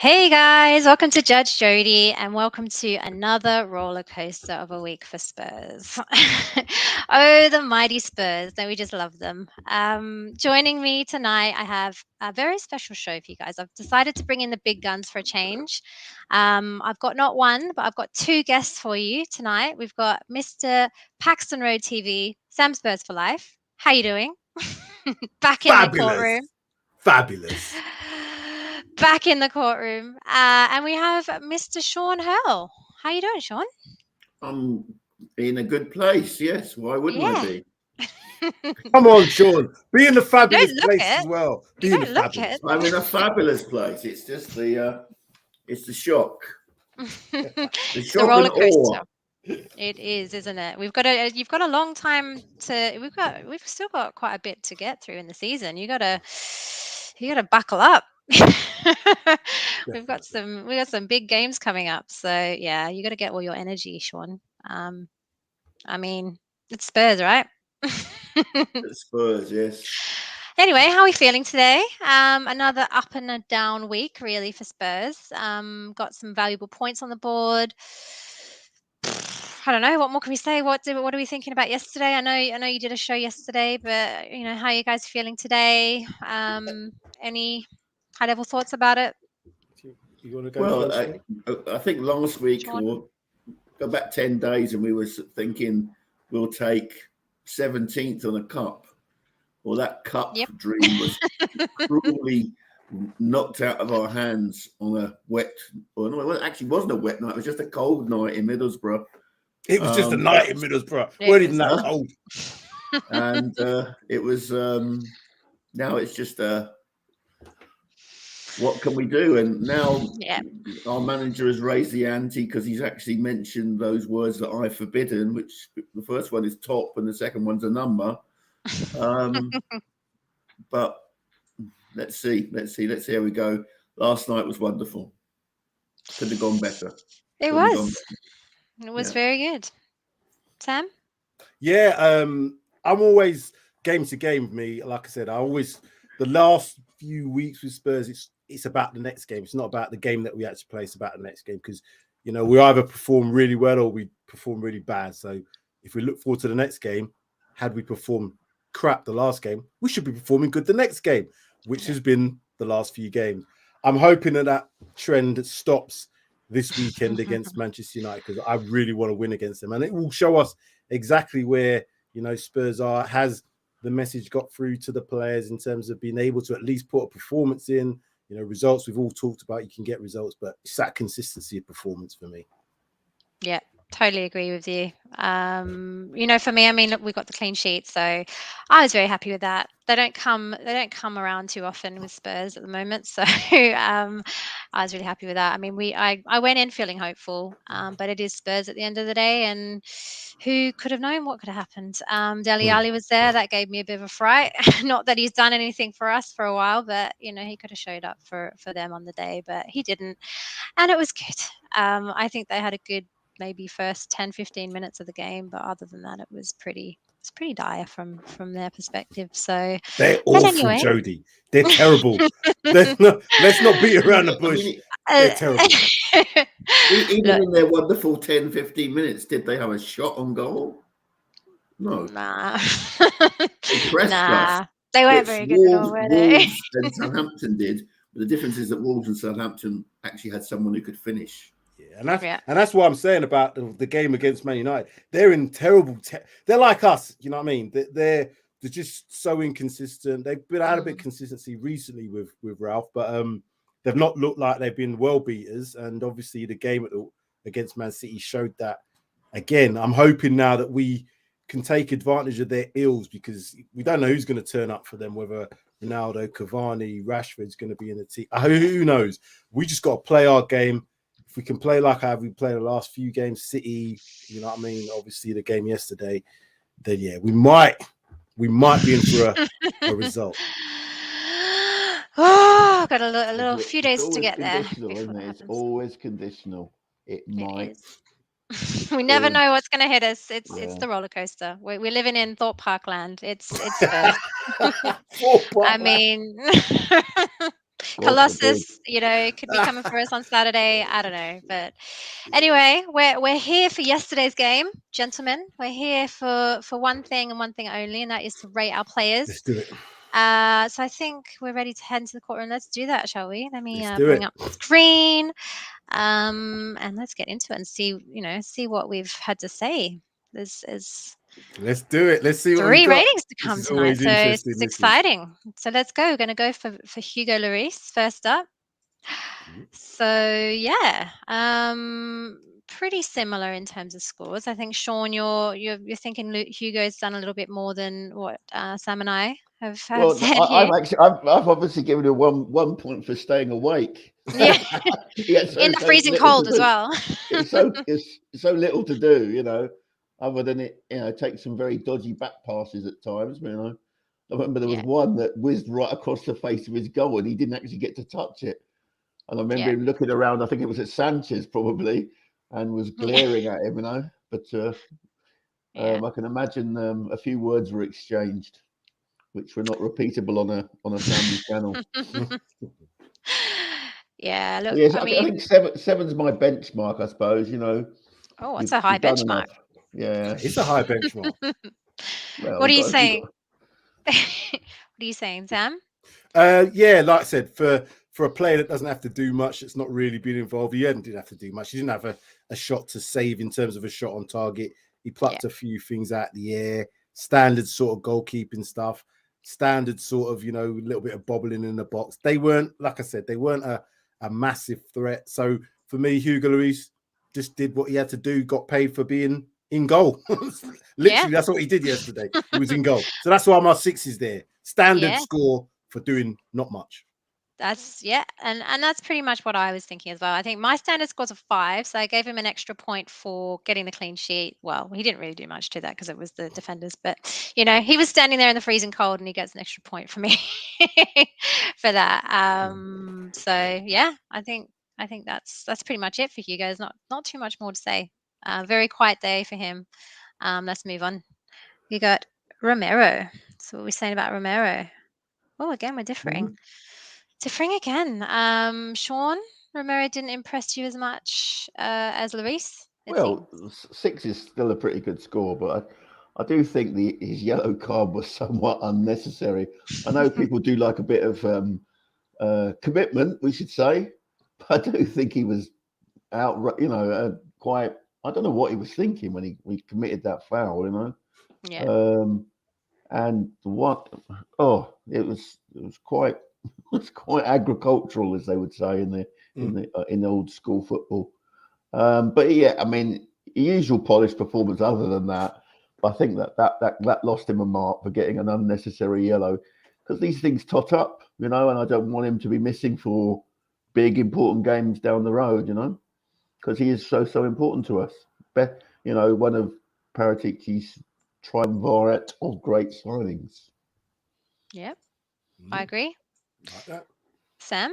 Hey guys, welcome to Judge Jodi and welcome to another roller coaster of a week for Spurs. Oh, the mighty Spurs. Don't we just love them? Joining me tonight, I have a very special show for you guys. I've decided to bring in the big guns for a change. I've got not one, but I've got two guests for you tonight. We've got Mr. Paxton Road TV, Sam Spurs for Life. How you doing? Back in the courtroom. Fabulous. Back in the courtroom. And we have Mr. Sean Hurl. How you doing, Sean? I'm in a good place, yes. Why wouldn't I be? Come on, Sean. Be in the fabulous place as well. Be in the fabulous. I'm in a fabulous place. It's just it's the shock. The shock roller and coaster. awe. It is, isn't it? You've got a long time we've still got quite a bit to get through in the season. You gotta buckle up. We've got some big games coming up. So yeah, you gotta get all your energy, Sean. I mean, it's Spurs, right? It's Spurs, yes. Anyway, how are we feeling today? Another up and a down week, really, for Spurs. Got some valuable points on the board. I don't know. What more can we say? What are we thinking about yesterday? I know you did a show yesterday, but how are you guys feeling today? Any high level thoughts about it? You want to go Well, first? I think last week, Sean? or go back 10 days, and we were thinking we'll take 17th on a cup. Well, that cup dream was cruelly knocked out of our hands on a wet, or no, it actually wasn't a wet night. It was just a cold night in Middlesbrough. It was just a night in Middlesbrough. Weren't even that cold. And it was, now it's just, what can we do? And now our manager has raised the ante because he's actually mentioned those words that I've forbidden, which the first one is top and the second one's a number. But let's see how we go. Last night was wonderful. Could have gone better. It was very good. Sam? Yeah, I'm always game to game with me. Like I said, the last few weeks with Spurs, it's about the next game. It's not about the game that we actually play. It's about the next game because we either perform really well or we perform really bad. So if we look forward to the next game, had we performed crap the last game, we should be performing good the next game, which has been the last few games. I'm hoping that trend stops this weekend against Manchester United because I really want to win against them, and it will show us exactly where Spurs are. Has the message got through to the players in terms of being able to at least put a performance in? Results we've all talked about. You can get results, but it's that consistency of performance for me. Yeah, totally agree with you. For me, I mean, look, we got the clean sheet, so I was very happy with that. They don't come around too often with Spurs at the moment, so I was really happy with that. I mean, I went in feeling hopeful, but it is Spurs at the end of the day, and who could have known what could have happened? Dele Alli was there. That gave me a bit of a fright. Not that he's done anything for us for a while, but he could have showed up for them on the day, but he didn't, and it was good. I think they had a good maybe first 10-15 minutes of the game, but other than that, it was pretty dire from their perspective. So they're awful, anyway. Jodi. They're terrible. Let's not beat around the bush. They're terrible. Even in their wonderful 10-15 minutes, did they have a shot on goal? No. Nah. They pressed us. They weren't very good at all, were they? Wolves and Southampton did. But the difference is that Wolves and Southampton actually had someone who could finish. Yeah, and that's what I'm saying about the game against Man United. They're in terrible. They're like us, you know what I mean? They're just so inconsistent. They've been out a bit of consistency recently with Ralph, but they've not looked like they've been well beaters. And obviously, the game against Man City showed that again. I'm hoping now that we can take advantage of their ills because we don't know who's going to turn up for them. Whether Ronaldo, Cavani, Rashford's going to be in the team. Who knows? We just got to play our game. If we can play like how we played the last few games, City, you know what I mean? Obviously, the game yesterday, then yeah, we might be in for a result. Oh, got a little few days to get there. It's always conditional. It might. We never know what's going to hit us. It's the roller coaster. We're living in Thorpe Park land. It's Spurs. I mean. Colossus, could be coming for us on Saturday. I don't know, but anyway, we're here for yesterday's game, gentlemen. We're here for one thing and one thing only, and that is to rate our players. Let's do it. So I think we're ready to head into the courtroom. Let's do that, shall we? Let me Let's bring up the screen, and let's get into it and see what we've had to say. Let's do it. Let's see what 3 ratings to come tonight, so it's this exciting. So let's go. We're going to go for Hugo Lloris first up. So yeah, pretty similar in terms of scores. I think Sean, you're thinking Hugo's done a little bit more than what Sam and I have said here. I've obviously given him one point for staying awake. Yeah, in the freezing cold as well. It's so little to do, other than it take some very dodgy back passes at times. I remember there was one that whizzed right across the face of his goal, and he didn't actually get to touch it. And I remember him looking around. I think it was at Sanchez probably, and was glaring at him. But I can imagine a few words were exchanged, which were not repeatable on a family channel. Yeah, look. Yes, I think seven's my benchmark, I suppose. Oh, it's a high benchmark. Yeah, it's a high benchmark. Well, what are you saying? What are you saying, Sam? Yeah, like I said, for a player that doesn't have to do much, that's not really been involved. He didn't have to do much. He didn't have a shot to save in terms of a shot on target. He plucked a few things out of the air, standard sort of goalkeeping stuff, standard sort of, a little bit of bobbling in the box. They weren't, like I said, they weren't a massive threat. So for me, Hugo Lloris just did what he had to do, got paid for being in goal. Literally, that's what he did yesterday. He was in goal. So that's why my 6 is there. Standard score for doing not much. That's and that's pretty much what I was thinking as well. I think my standard scores are 5, so I gave him an extra point for getting the clean sheet. Well, he didn't really do much to that because it was the defenders, but he was standing there in the freezing cold, and he gets an extra point for me for that. So yeah, I think that's pretty much it for you guys. Not too much more to say. Very quiet day for him. Let's move on. We got Romero. So what are we saying about Romero? Oh, again, we're differing. Differing again. Sean, Romero didn't impress you as much as Lloris? Well, 6 is still a pretty good score, but I do think his yellow card was somewhat unnecessary. I know people do like a bit of commitment, we should say, but I do think he was quite. I don't know what he was thinking when he committed that foul, Yeah. And what? Oh, it was quite. It's quite agricultural, as they would say in the old school football. But yeah, I mean, usual polished performance. Other than that, I think that lost him a mark for getting an unnecessary yellow, because these things tot up, and I don't want him to be missing for big important games down the road, because he is so important to us. One of Paratici's triumvirate of great signings. Yep, I agree. Like that. Sam,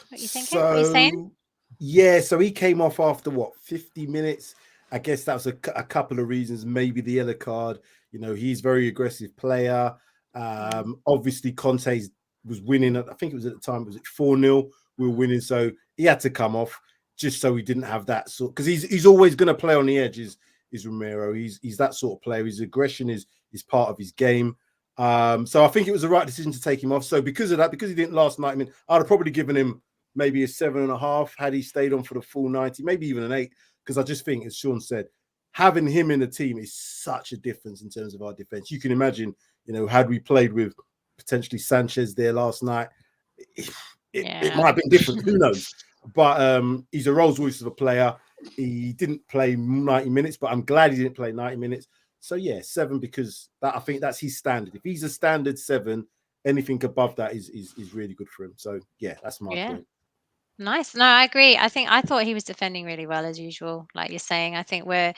what are you thinking? What are you saying? Yeah, so he came off after 50 minutes. I guess that was a couple of reasons. Maybe the yellow card. He's a very aggressive player. Obviously, Conte was winning. I think it was at the time. Was it 4-0? We were winning, so he had to come off just so he didn't have that sort. Because he's always going to play on the edges. Is Romero? He's that sort of player. His aggression is part of his game. So I think it was the right decision to take him off. So because of that, because he didn't last 90 minutes, I'd have probably given him maybe a 7.5 had he stayed on for the full 90, maybe even an 8. Because I just think, as Sean said, having him in the team is such a difference in terms of our defense. You can imagine, had we played with potentially Sanchez there last night, it might have been different. Who knows? But he's a Rolls Royce of a player. He didn't play 90 minutes, but I'm glad he didn't play 90 minutes. So yeah, 7, because I think that's his standard. If he's a standard 7, anything above that is really good for him. So yeah, that's my point. Nice. No, I agree. I thought he was defending really well as usual. Like you're saying, I think we're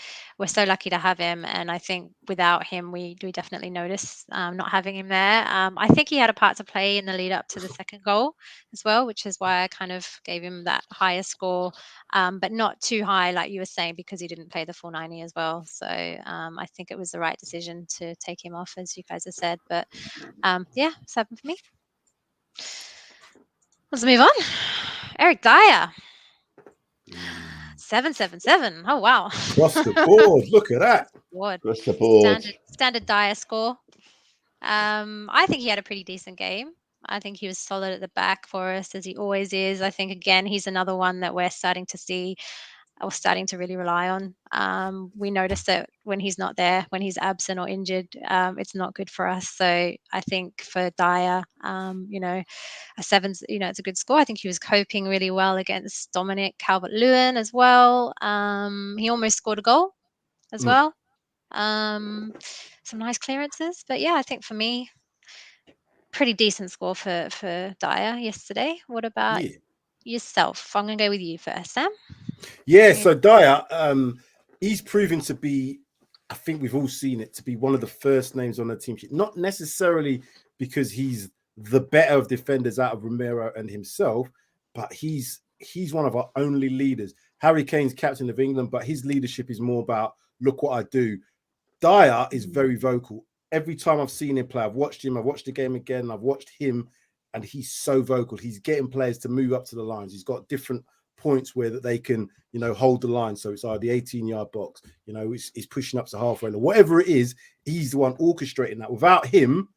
so lucky to have him, and I think without him, we definitely notice not having him there. I think he had a part to play in the lead up to the second goal as well, which is why I kind of gave him that higher score, but not too high, like you were saying, because he didn't play the full 90 as well. So I think it was the right decision to take him off, as you guys have said. But yeah, 7 for me. Let's move on. Eric Dier. 777. Oh wow. Across the board. Look at that. Across the board. Standard Dier score. I think he had a pretty decent game. I think he was solid at the back for us, as he always is. I think, again, he's another one that we're starting to see, or starting to really rely on. We notice that when he's not there, when he's absent or injured, it's not good for us. So I think for Dier, a 7, it's a good score. I think he was coping really well against Dominic Calvert-Lewin as well. He almost scored a goal as well. Some nice clearances. But yeah, I think for me, pretty decent score for Dier yesterday. What about yourself? I'm going to go with you first, Sam. Yeah, so Dier, he's proven to be, I think we've all seen it, to be one of the first names on the team sheet. Not necessarily because he's the better of defenders out of Romero and himself, but he's one of our only leaders. Harry Kane's captain of England, but his leadership is more about, look what I do. Dier is very vocal. Every time I've seen him play, I've watched him, I've watched the game again, I've watched him, and he's so vocal. He's getting players to move up to the lines. He's got different points where that they can, hold the line. So it's either the 18-yard box, he's pushing up to halfway, or whatever it is, he's the one orchestrating that. Without him,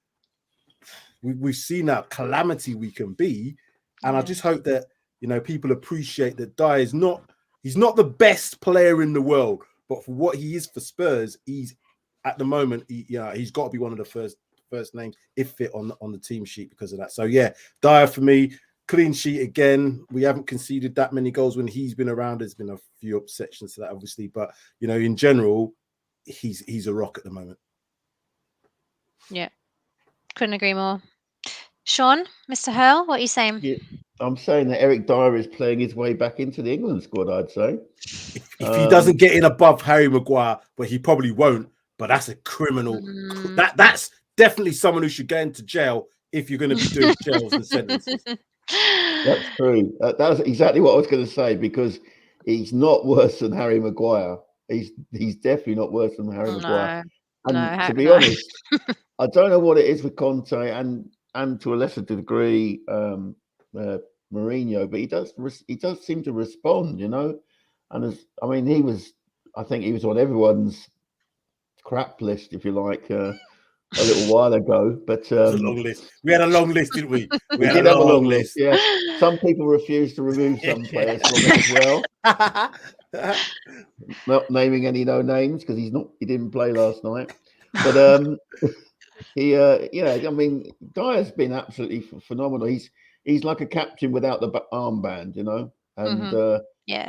we've seen that calamity we can be. And I just hope that, people appreciate that Dier is he's not the best player in the world, but for what he is for Spurs, he's at the moment, he's got to be one of the first names, if fit, on the team sheet because of that. So yeah, Dier for me, clean sheet again. We haven't conceded that many goals when he's been around. There's been a few exceptions to that, obviously, but in general, he's a rock at the moment. Yeah, couldn't agree more. Sean, Mr. Hurl, what are you saying? Yeah, I'm saying that Eric Dier is playing his way back into the England squad, I'd say. If he doesn't get in above Harry Maguire, but he probably won't, but that's a criminal. That's definitely someone who should get into jail if you're going to be doing jails and sentences. That's true. That's exactly what I was going to say, because he's not worse than Harry Maguire. He's definitely not worse than Harry Maguire. And to be honest, I don't know what it is with Conte and to a lesser degree Mourinho, but he does seem to respond, And I think he was on everyone's crap list, if you like, a little while ago. But it was a long list. We had a long list, didn't we? We did have a long list. Yeah. Some people refused to remove some players from it as well. Not naming any names because he didn't play last night. But Dier's been absolutely phenomenal. He's like a captain without the armband, And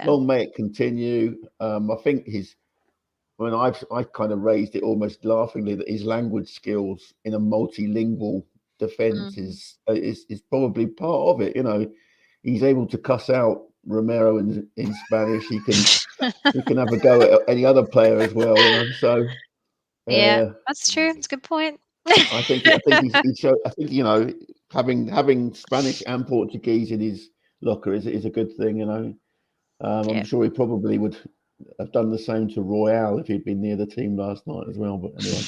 long may it continue. I think I've kind of raised it almost laughingly that his language skills in a multilingual defense is probably part of it. He's able to cuss out Romero in Spanish. He can have a go at any other player as well. So that's true. It's a good point. I think having Spanish and Portuguese in his locker is a good thing. I'm sure he probably would have done the same to Royale if he'd been near the team last night as well. But anyway,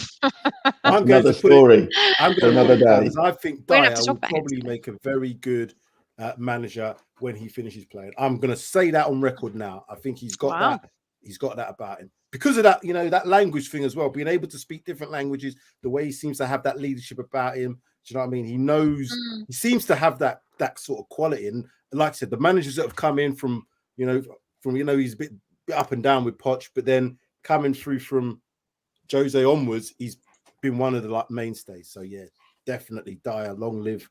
that's another story. I'm going another day. I think Dier will probably make a very good manager when he finishes playing. I'm going to say that on record now. I think he's got that. He's got that about him because of that. That language thing as well. Being able to speak different languages, the way he seems to have that leadership about him. Do you know what I mean? He knows. He seems to have that sort of quality. And like I said, the managers that have come in from he's a bit up and down with Poch, but then coming through from Jose onwards, he's been one of the mainstays. So yeah, definitely Dier. Long live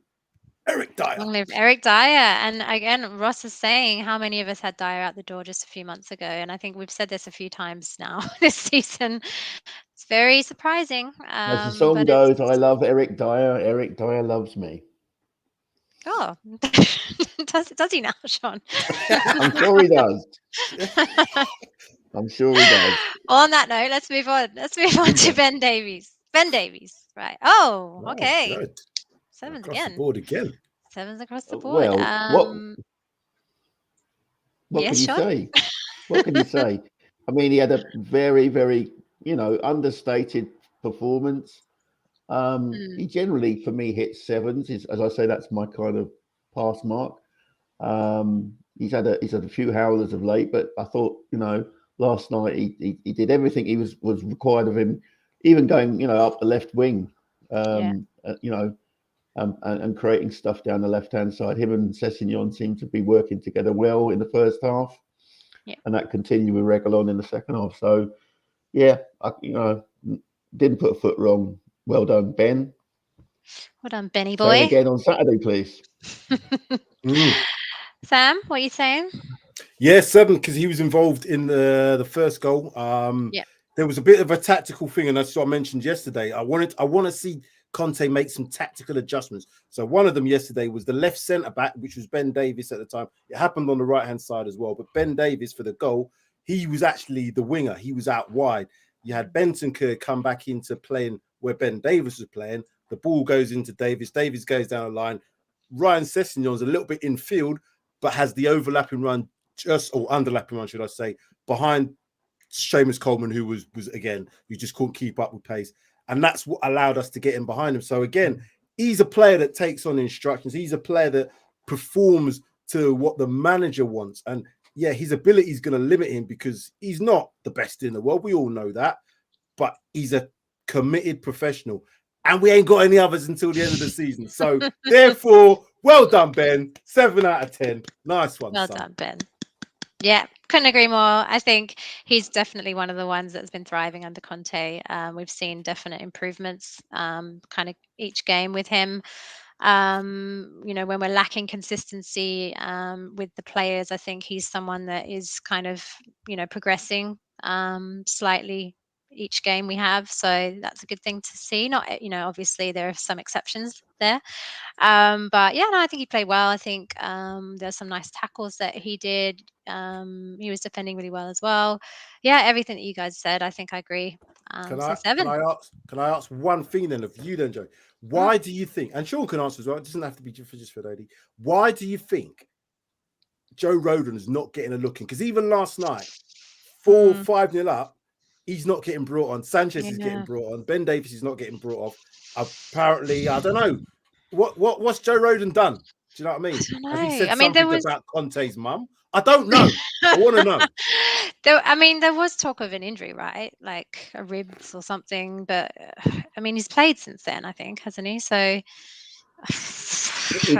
Eric Dier. Long live Eric Dier. And again, Ross is saying how many of us had Dier out the door just a few months ago. And I think we've said this a few times now this season. It's very surprising. As the song goes, I love Eric Dier. Eric Dier loves me. Oh, does he now, Sean? I'm sure he does. I'm sure he does. On that note, let's move on. Let's move on to Ben Davies. Ben Davies, right? Oh, okay. Good. Sevens across again. The board again. Sevens across the board. Well, what can you say? What can you say? I mean, he had a very, very, understated performance. He generally, for me, hits sevens. As I say, that's my kind of pass mark. He's had a few howlers of late, but I thought, last night he did everything he was required of him, even going, up the left wing, and creating stuff down the left-hand side. Him and Sessegnon seemed to be working together well in the first half, and that continued with Reguilón in the second half. So, yeah, didn't put a foot wrong. Well done, Ben. Well done, Benny Say boy. it again on Saturday, please. Sam, what are you saying? Yeah, 7, because he was involved in the first goal. There was a bit of a tactical thing, and that's what I mentioned yesterday. I want to see Conte make some tactical adjustments. So one of them yesterday was the left centre back, which was Ben Davies at the time. It happened on the right hand side as well, but Ben Davies for the goal, he was actually the winger. He was out wide. You had Bentancur come back into playing where Ben Davies was playing. The ball goes into Davies. Davies goes down the line. Ryan Sessegnon's a little bit in field, but has the overlapping run, or underlapping run, should I say, behind Seamus Coleman, who was again, you just couldn't keep up with pace. And that's what allowed us to get in behind him. So again, he's a player that takes on instructions. He's a player that performs to what the manager wants. And yeah, his ability is going to limit him because he's not the best in the world. We all know that. But he's a committed professional. And we ain't got any others until the end of the season. So therefore, well done, Ben. 7 out of 10. Nice one. Well done, Ben. Yeah, couldn't agree more. I think he's definitely one of the ones that's been thriving under Conte. We've seen definite improvements kind of each game with him. When we're lacking consistency with the players, I think he's someone that is kind of, progressing slightly each game we have. So that's a good thing to see. Not, obviously there are some exceptions there. But yeah, no, I think he played well. I think there's some nice tackles that he did. He was defending really well as well. Yeah, everything that you guys said, I think I agree. Can 7. I ask one thing then of you then, Joe? Why do you think, and Sean can answer as well, it doesn't have to be just for Dodi. Why do you think Joe Rodon is not getting a look in? Because even last night, 5-0 up, he's not getting brought on. Sanchez is getting brought on. Ben Davies is not getting brought off. Apparently, I don't know. What's Joe Rodon done? Do you know what I mean? I don't know. Has he said something about Conte's mum? I don't know. I want to know. There was talk of an injury, right? Like a ribs or something. But he's played since then, I think, hasn't he? So he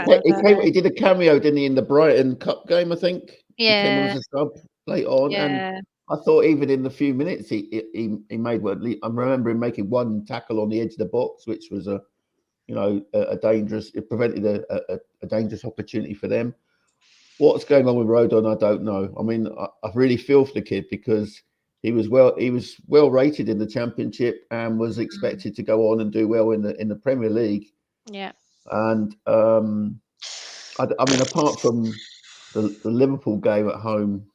did a cameo, didn't he, in the Brighton Cup game? I think. Yeah. He came on as a sub late on, and I thought even in the few minutes he made one. I remember him making one tackle on the edge of the box, which was a dangerous. It prevented a dangerous opportunity for them. What's going on with Rodon, I don't know. I mean, I really feel for the kid because he was well rated in the Championship and was expected to go on and do well in the Premier League. Yeah. And apart from the Liverpool game at home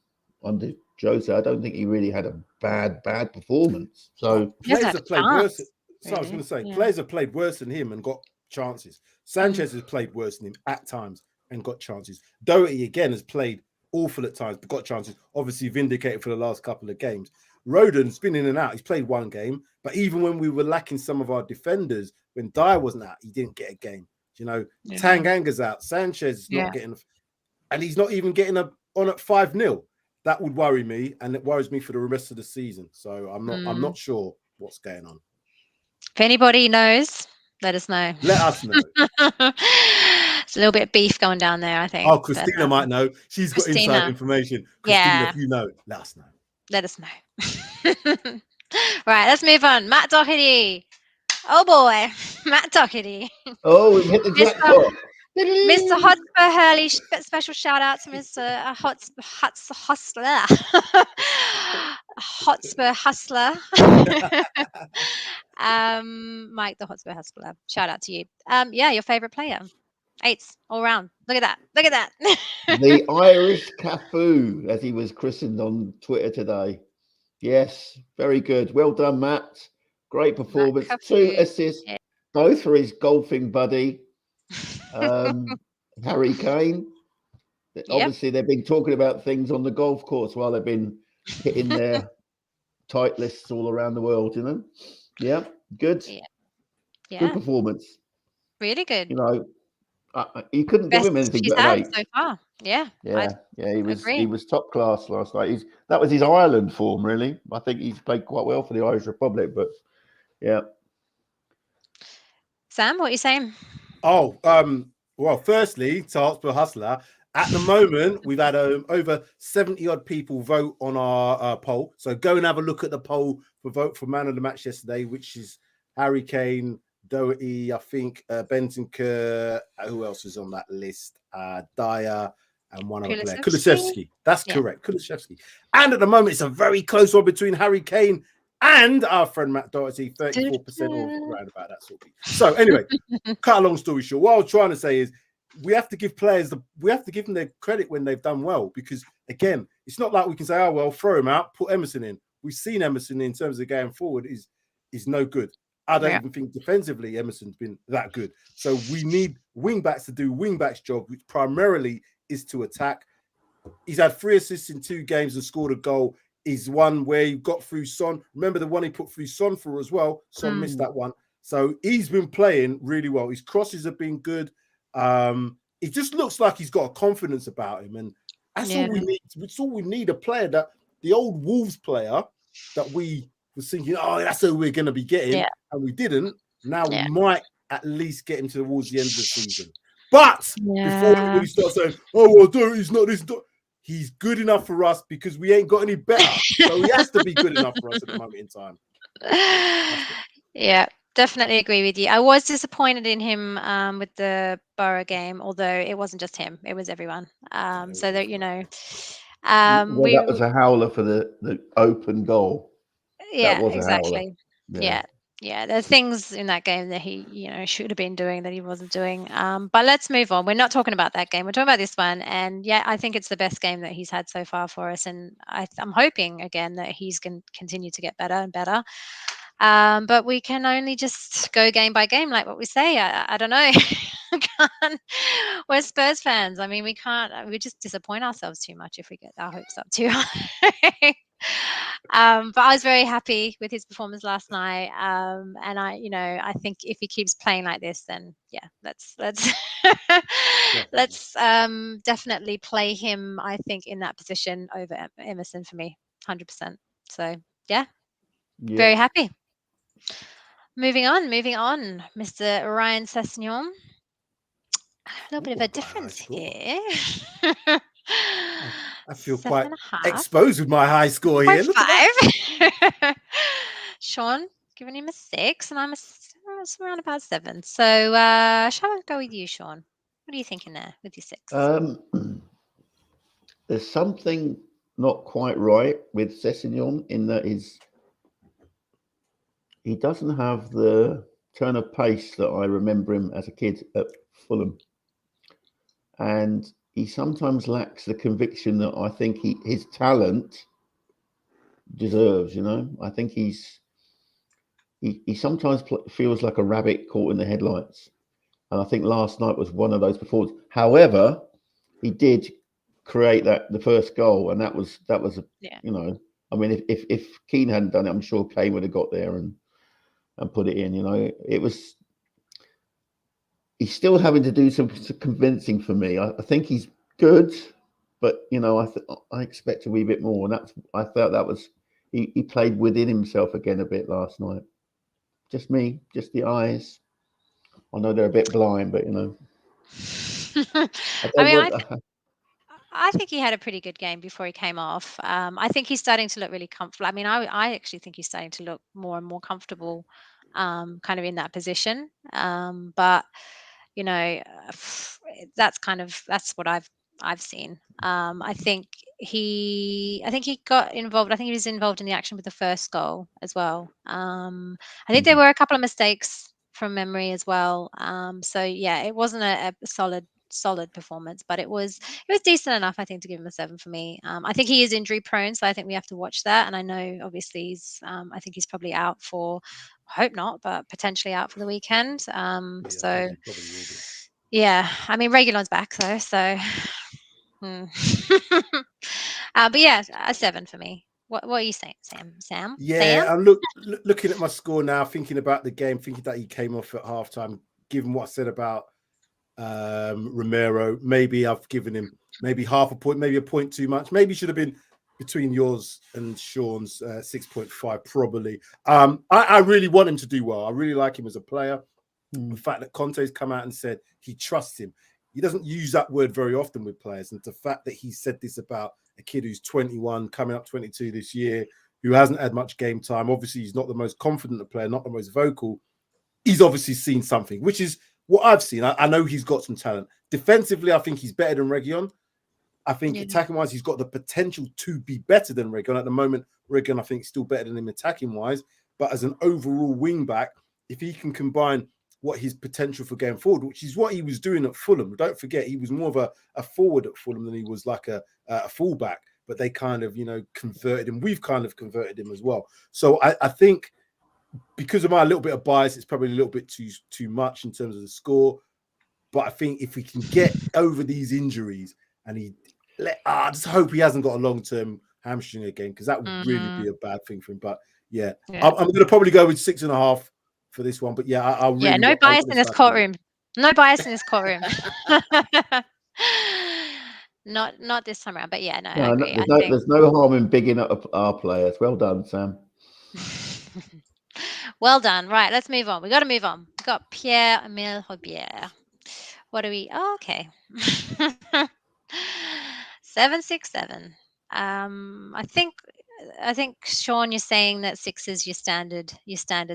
under Jose, I don't think he really had a bad performance. So players have played worse. So I was going to say, players have played worse than him and got chances. Sanchez has played worse than him at times and got chances. Doherty again has played awful at times but got chances. Obviously vindicated for the last couple of games. Rodon's been in and out. He's played one game, but even when we were lacking some of our defenders, when Dier wasn't out, he didn't get a game. Tanganga's out. Sanchez is not getting, and he's not even getting on at 5-0. That would worry me, and it worries me for the rest of the season. So I'm not sure what's going on. If anybody knows, let us know. Let us know. It's a little bit of beef going down there, I think. Oh, Christina might know. She's got inside information. Christina, if you know, let us know. Let us know. Right, let's move on. Matt Doherty. Oh boy, Matt Doherty. Oh, we've hit the jackpot. Mr. Hotspur Hurley, special shout out to Mr. Hustler. Hotspur Hustler. Mike the Hotspur Hustler. Shout out to you. Your favorite player. 8s all round. Look at that. Look at that. The Irish Cafu, as he was christened on Twitter today. Yes, very good. Well done, Matt. Great performance. 2 assists, both for his golfing buddy, Harry Kane. Obviously, they've been talking about things on the golf course while they've been hitting their tight lists all around the world, Yeah, good. Yeah. Good performance. Really good. You couldn't give him anything but an 8 so far. Yeah, he was top class last night. That was his Ireland form, really. I think he's played quite well for the Irish Republic, but yeah. Sam, what are you saying? Oh, well, firstly, to Hartsborough Hustler, at the moment, we've had over 70-odd people vote on our poll. So go and have a look at the poll for vote for man of the match yesterday, which is Harry Kane, Doherty, I think, Bentancur. Who else is on that list? Dier and one other player. Kulusevski. That's correct. Kulusevski. And at the moment, it's a very close one between Harry Kane and our friend Matt Doherty, 34% or around about that sort of thing. So anyway, cut a long story short, what I was trying to say is we have to give players we have to give them their credit when they've done well, because again, it's not like we can say, oh well, throw him out, put Emerson in. We've seen Emerson in terms of going forward is no good. I don't even think defensively Emerson's been that good. So we need wing backs to do wing backs job, which primarily is to attack. He's had 3 assists in 2 games and scored a goal. Is one where he got through Son. Remember the one he put through Son for as well. Son missed that one. So he's been playing really well. His crosses have been good. It just looks like he's got a confidence about him. And that's all we need. It's all we need, a player that the old Wolves player that we was thinking, oh, that's who we're going to be getting. And we didn't. Now we might at least get him towards the end of the season. But before anybody starts saying, oh, well, he's not this. He's good enough for us because we ain't got any better. So he has to be good enough for us at the moment in time. Yeah, definitely agree with you. I was disappointed in him with the Borough game, although it wasn't just him; it was everyone. So that that was a howler for the open goal. Yeah, that was exactly. A howler. Yeah. There's things in that game that he, should have been doing that he wasn't doing. But let's move on. We're not talking about that game. We're talking about this one. And I think it's the best game that he's had so far for us. And I'm hoping again that he's going to continue to get better and better. But we can only just go game by game, like what we say. I don't know. We're Spurs fans. I mean, we just disappoint ourselves too much if we get our hopes up too high. But I was very happy with his performance last night. And I think if he keeps playing like this, then let's let's definitely play him, I think, in that position over Emerson for me, 100%. So very happy. Moving on, Mr. Ryan Sessegnon. A little bit of a difference here. I feel quite exposed with my high score here. Look at that. Sean giving him a 6, and I'm around about 7. So shall I go with you, Sean? What are you thinking there with your 6? There's something not quite right with Sessegnon in that he doesn't have the turn of pace that I remember him as a kid at Fulham. And he sometimes lacks the conviction that I think his talent deserves, I think he sometimes feels like a rabbit caught in the headlights. And I think last night was one of those performances. However, he did create the first goal, and that was I mean, if Kane hadn't done it, I'm sure Kane would have got there and put it in. He's still having to do some convincing for me. I think he's good, but I expect a wee bit more. And I felt that was he played within himself again a bit last night. Just me, just the eyes. I know they're a bit blind, but I think he had a pretty good game before he came off. I think he's starting to look really comfortable. I mean, I actually think he's starting to look more and more comfortable, kind of in that position. But that's what I've seen. I think he got involved. I think he was involved in the action with the first goal as well. I think there were a couple of mistakes from memory as well. So it wasn't a solid performance, but it was decent enough, I think, to give him a 7 for me. I think he is injury prone, so I think we have to watch that. And I know obviously I think he's probably out for, I hope not, but potentially out for the weekend. I mean, Reguilon's back though, so but a 7 for me. What are you saying, Sam? Yeah, I'm looking at my score now, thinking about the game, thinking that he came off at halftime, given what I said about Romero. Maybe I've given him maybe half a point, maybe a point too much. Maybe should have been between yours and Sean's 6.5 probably. I really want him to do well. I really like him as a player. The fact that Conte's come out and said he trusts him. He doesn't use that word very often with players. And the fact that he said this about a kid who's 21, coming up 22 this year, who hasn't had much game time. Obviously, he's not the most confident player, not the most vocal. He's obviously seen something, which is what I've seen. I know he's got some talent. Defensively, I think he's better than Reguilon. I think attacking-wise, he's got the potential to be better than Reguilon. At the moment, Reguilon, I think, is still better than him attacking-wise. But as an overall wing-back, if he can combine what his potential for going forward, which is what he was doing at Fulham. Don't forget, he was more of a forward at Fulham than he was like a fullback. But they kind of, converted him. We've kind of converted him as well. So I think because of my little bit of bias, it's probably a little bit too much in terms of the score. But I think if we can get over these injuries and I just hope he hasn't got a long-term hamstring again, because that would really be a bad thing for him. But yeah. I'm going to probably go with 6.5 for this one. But yeah, I'll really... no bias in this courtroom. No bias in this courtroom. Not this time around, but yeah, no, I agree. There's no harm in bigging up our players. Well done, Sam. Well done. Right, let's move on. We got to move on. We've got Pierre-Emile Højbjerg. What do we... Oh, okay. 767. I think Sean, you're saying that 6 is your standard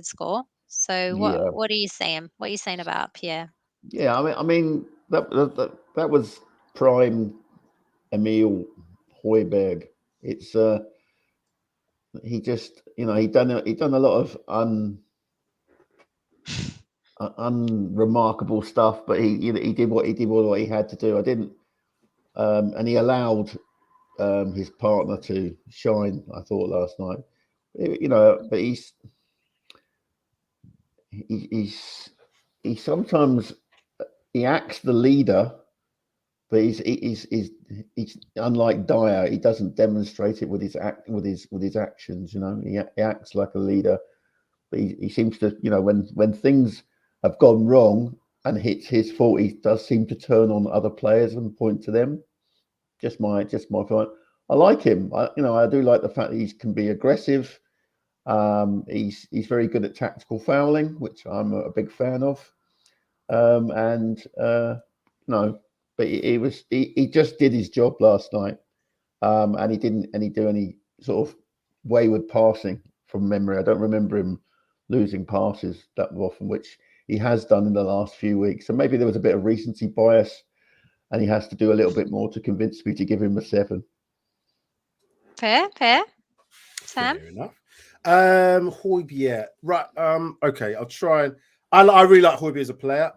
score. So what are you saying? What are you saying about Pierre? Yeah, I mean that was prime Emile Højbjerg. It's he just he done a lot of unremarkable stuff, but he did what he had to do. And he allowed his partner to shine, I thought, last night. But he sometimes he acts the leader, but he's unlike Dier. He doesn't demonstrate it with his actions. He acts like a leader, but he seems to, when things have gone wrong and it's his fault, he does seem to turn on other players and point to them. Just my point. I like him. I do like the fact that he can be aggressive. He's very good at tactical fouling, which I'm a big fan of. But he just did his job last night, and he didn't do any sort of wayward passing from memory. I don't remember him losing passes that often, which he has done in the last few weeks. So maybe there was a bit of recency bias, and he has to do a little bit more to convince me to give him a 7. Fair. Sam? Fair enough. Højbjerg. Right. Okay, I'll try. I really like Højbjerg as a player.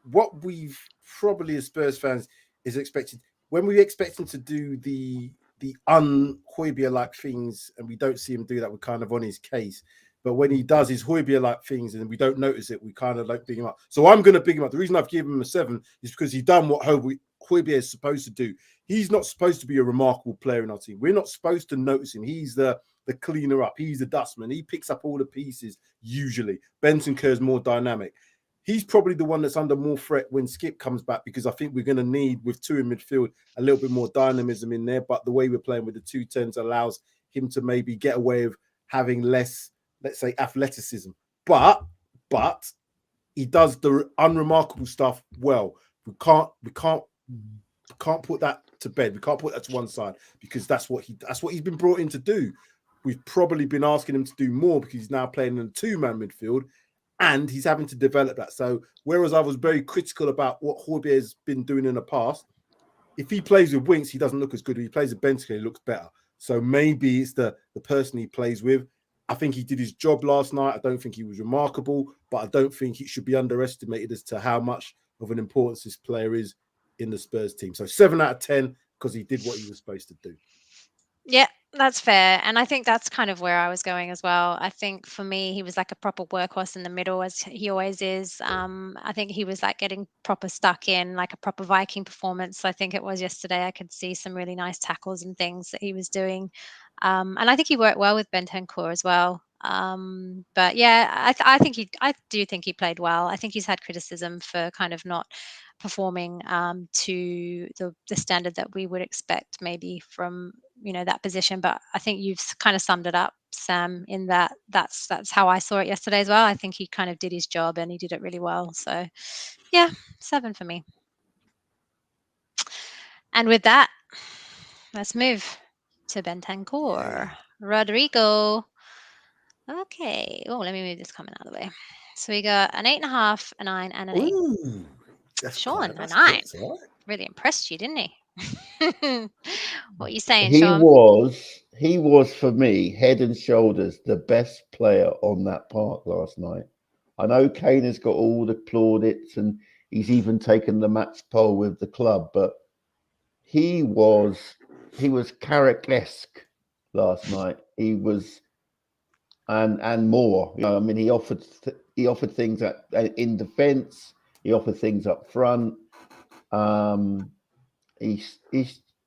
What we've probably as Spurs fans is expected, when we expect him to do the un-Højbjerg-like things and we don't see him do that, we're kind of on his case. But when he does his Højbjerg-like things and we don't notice it, we kind of like big him up. So I'm going to big him up. The reason I've given him a 7 is because he's done what Højbjerg is supposed to do. He's not supposed to be a remarkable player in our team. We're not supposed to notice him. He's the cleaner up. He's the dustman. He picks up all the pieces usually. Bentancur is more dynamic. He's probably the one that's under more threat when Skip comes back, because I think we're going to need, with 2 in midfield, a little bit more dynamism in there. But the way we're playing with the 2 10s allows him to maybe get away with having less, let's say, athleticism. But he does the unremarkable stuff well. We can't put that to bed. We can't put that to one side, because that's what he's been brought in to do. We've probably been asking him to do more because he's now playing in a 2-man midfield, and he's having to develop that. So whereas I was very critical about what Højbjerg has been doing in the past, if he plays with Winks, he doesn't look as good. If he plays with Bentancur, he looks better. So maybe it's the person he plays with. I think he did his job last night. I don't think he was remarkable, but I don't think it should be underestimated as to how much of an importance this player is in the Spurs team. So 7 out of 10 because he did what he was supposed to do. Yeah, that's fair. And I think that's kind of where I was going as well. I think for me, he was like a proper workhorse in the middle, as he always is. I think he was like getting proper stuck in, like a proper Viking performance. I think it was yesterday. I could see some really nice tackles and things that he was doing. And I think he worked well with Bentancur as well. But yeah, I do think he played well. I think he's had criticism for kind of not performing to the standard that we would expect maybe from that position. But I think you've kind of summed it up, Sam, in that's how I saw it yesterday as well. I think he kind of did his job and he did it really well. So yeah, 7 for me. And with that, let's move to Bentancur. Rodrigo. Okay. Oh, let me move this comment out of the way. So we got an 8.5, a 9, and an 8. Ooh, that's Sean, that's a 9. good, all right. Really impressed you, didn't he? What are you saying, He Sean? was for me head and shoulders the best player on that park last night. I know Kane has got all the plaudits and he's even taken the match poll with the club, but he was Carrick-esque last night. He was and more. I mean, he offered things in defence. He offered things up front. He's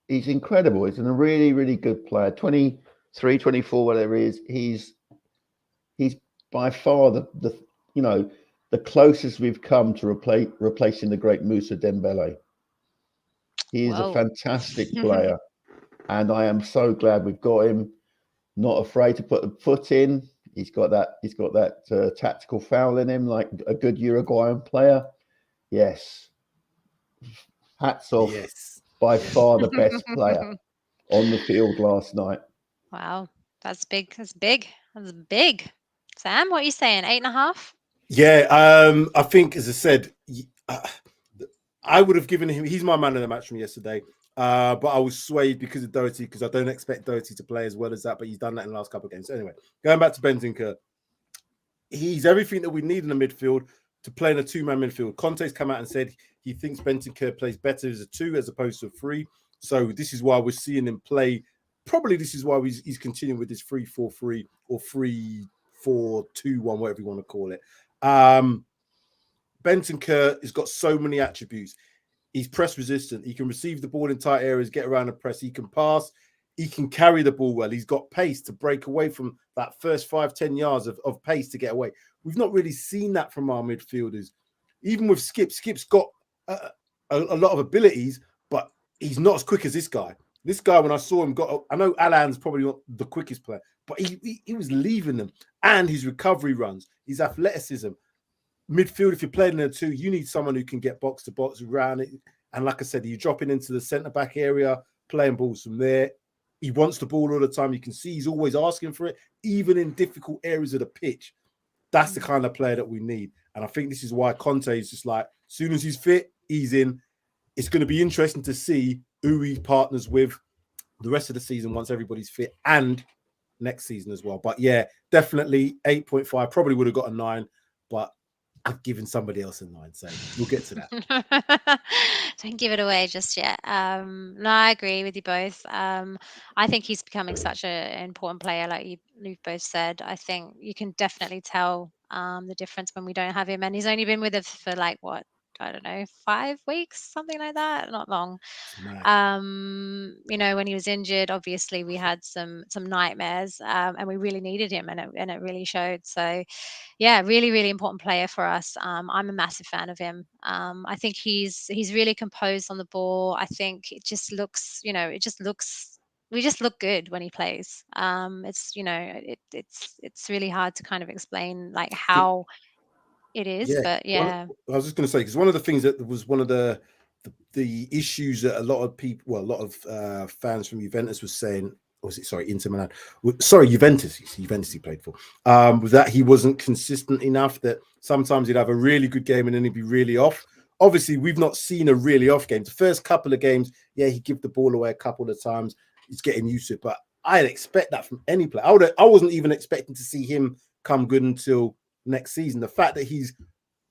incredible. He's a really, really good player. 23, 24, whatever he is. He's by far the closest we've come to replacing the great Moussa Dembele. He is a fantastic player, and I am so glad we've got him. Not afraid to put the foot in. He's got that tactical foul in him, like a good Uruguayan player. Yes, hats off. Yes. By far the best player on the field last night. Wow, that's big. That's big. That's big. Sam, what are you saying? 8.5? Yeah, I think, as I said, I would have given him. He's my man of the match from yesterday. But I was swayed because of Doherty, because I don't expect Doherty to play as well as that, but he's done that in the last couple of games. So anyway, going back to Bentancur, he's everything that we need in the midfield to play in a two-man midfield. Conte's come out and said he thinks Bentancur plays better as a 2 as opposed to a 3. So this is why we're seeing him play. Probably this is why he's continuing with this 3-4-3 or 3-4-2-1, whatever you want to call it. Bentancur has got so many attributes. He's press resistant. He can receive the ball in tight areas, get around the press. He can pass. He can carry the ball well. He's got pace to break away from that first 5-10 yards of pace to get away. We've not really seen that from our midfielders. Even with Skip, Skip's got a lot of abilities, but he's not as quick as this guy. This guy, when I saw him, I know Alan's probably not the quickest player, but he was leaving them. And his recovery runs, his athleticism. Midfield, if you're playing in a 2, you need someone who can get box to box around it. And like I said, you're dropping into the centre-back area, playing balls from there. He wants the ball all the time. You can see he's always asking for it, even in difficult areas of the pitch. That's the kind of player that we need. And I think this is why Conte is just like, as soon as he's fit, he's in. It's going to be interesting to see who he partners with the rest of the season once everybody's fit, and next season as well. But yeah, definitely 8.5. Probably would have got a 9, but I've given somebody else a 9, so we'll get to that. Don't give it away just yet. No, I agree with you both. I think he's becoming such an important player, like you've both said. I think you can definitely tell the difference when we don't have him, and he's only been with us for like what, I don't know, 5 weeks, something like that. Not long. When he was injured, obviously we had some nightmares, and we really needed him, and it really showed. So yeah, really, really important player for us. I'm a massive fan of him. I think he's really composed on the ball. I think it just looks, we just look good when he plays. It's really hard to kind of explain like how it is, but yeah. I was just going to say, because one of the things that was one of the issues that a lot of fans from Juventus was saying, Inter Milan? Juventus. Juventus he played for. Was that he wasn't consistent enough, that sometimes he'd have a really good game and then he'd be really off. Obviously, we've not seen a really off game. The first couple of games, yeah, he'd give the ball away a couple of times. He's getting used to it, but I'd expect that from any player. I wasn't even expecting to see him come good until next season. The fact that he's,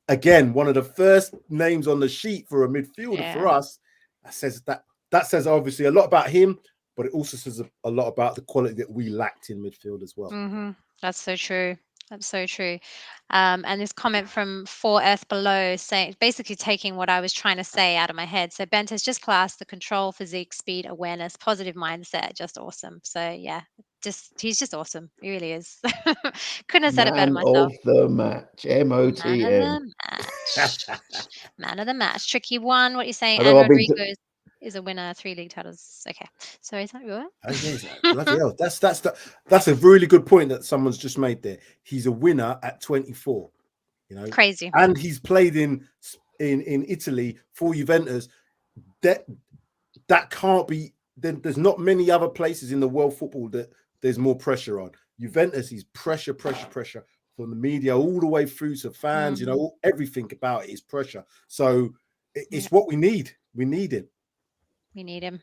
again, one of the first names on the sheet for a midfielder for us, that says obviously a lot about him, but it also says a lot about the quality that we lacked in midfield as well. Mm-hmm. That's so true. That's so true. And this comment from 4Earth Below, saying, basically taking what I was trying to say out of my head. So Bent has just classed the control, physique, speed, awareness, positive mindset, just awesome. So yeah, he's just awesome. He really is. Couldn't have said it better Man myself. of the match, Man of MOTM. the match. Man of the match. Tricky one. What are you saying? I know And I've been Rodrigo is a winner, 3 league titles. Okay. Sorry, is that what? Oh yes, bloody hell. That's a really good point that someone's just made there. He's a winner at 24. You know, Crazy. and he's played in Italy for Juventus. That can't be. There's not many other places in the world football that there's more pressure on. Juventus is pressure from the media all the way through to fans. You know, everything about it is pressure. So it's what we need. We need him. We need him.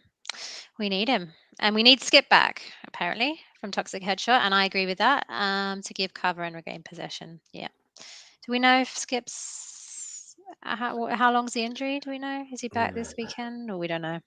We need him. And we need Skip back, apparently, from Toxic Headshot. And I agree with that. To give cover and regain possession. Yeah. Do we know if Skip's how long's the injury? Do we know? Is he back this weekend, or we don't know?